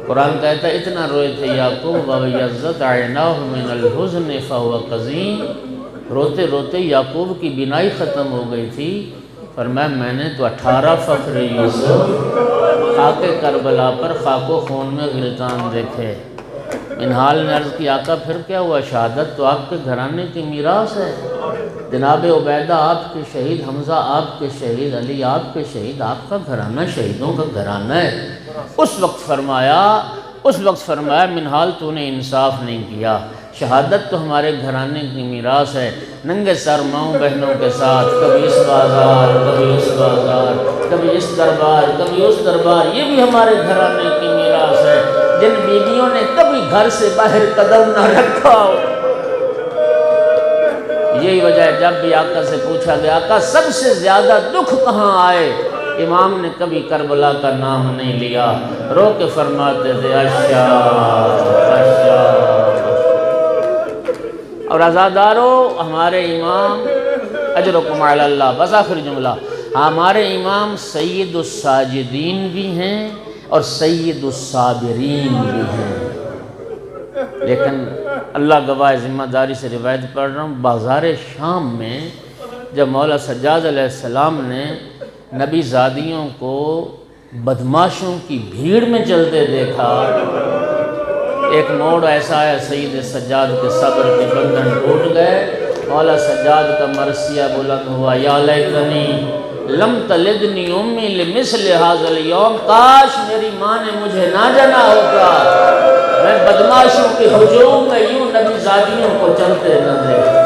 قرآن کہتا ہے اتنا روئے تھے یعقوب وَبَيَضَّتْ عَيْنَاهُ مِنَ الْحُزْنِ فَهُوَ قَزِيمٌ، روتے روتے یعقوب کی بینائی ختم ہو گئی تھی۔ فرمایا میں نے تو 18 فخر یوسف خاک کربلا پر خاک و خون میں غلطان دیکھے۔ منہال نے عرض کی آقا پھر کیا ہوا، شہادت تو آپ کے گھرانے کی میراث ہے، جناب عبیدہ آپ کے شہید، حمزہ آپ کے شہید، علی آپ کے شہید، آپ کا گھرانہ شہیدوں کا گھرانہ ہے۔ اس وقت فرمایا منہال تو نے انصاف نہیں کیا، شہادت تو ہمارے گھرانے کی میراث ہے۔ ننگے سر ماؤں بہنوں کے ساتھ کبھی اس بازار کبھی اس بازار، کبھی اس دربار کبھی اس دربار، یہ بھی ہمارے گھرانے کی میراث ہے۔ جن بیویوں نے کبھی گھر سے باہر قدم نہ رکھا ہو، یہی وجہ ہے جب بھی آقا سے پوچھا گیا آقا سب سے زیادہ دکھ کہاں آئے، امام نے کبھی کربلا کا نام نہیں لیا، رو کے فرماتے تھے اشا اشا۔ اور عزادارو ہمارے امام اجرکم علی اللہ، بس آخری جملہ، ہمارے امام سید الساجدین بھی ہیں اور سید الصابرین بھی ہیں، لیکن اللہ گواہ ذمہ داری سے روایت پڑھ رہا ہوں، بازار شام میں جب مولا سجاد علیہ السلام نے نبی زادیوں کو بدماشوں کی بھیڑ میں چلتے دیکھا، ایک موڑ ایسا ہے سید سجاد کے صبر کے بندھن ٹوٹ گئے، مولا سجاد کا مرثیہ بلند ہوا یا لیتنی لم تلدنی امی لمثل ھذا اليوم، کاش میری ماں نے مجھے نہ جنا ہوتا، میں بدماشوں کے ہجوم میں یوں نبی زادیوں کو چلتے نہ دیکھتا۔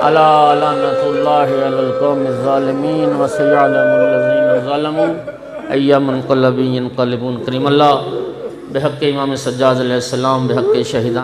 الا لعنۃ اللہ علی القوم الظالمین وسيعلم الذین ظلموا ای منقلب ینقلبون۔ کریم اللہ بحق امام سجاد علیہ السلام، بحق شہیدان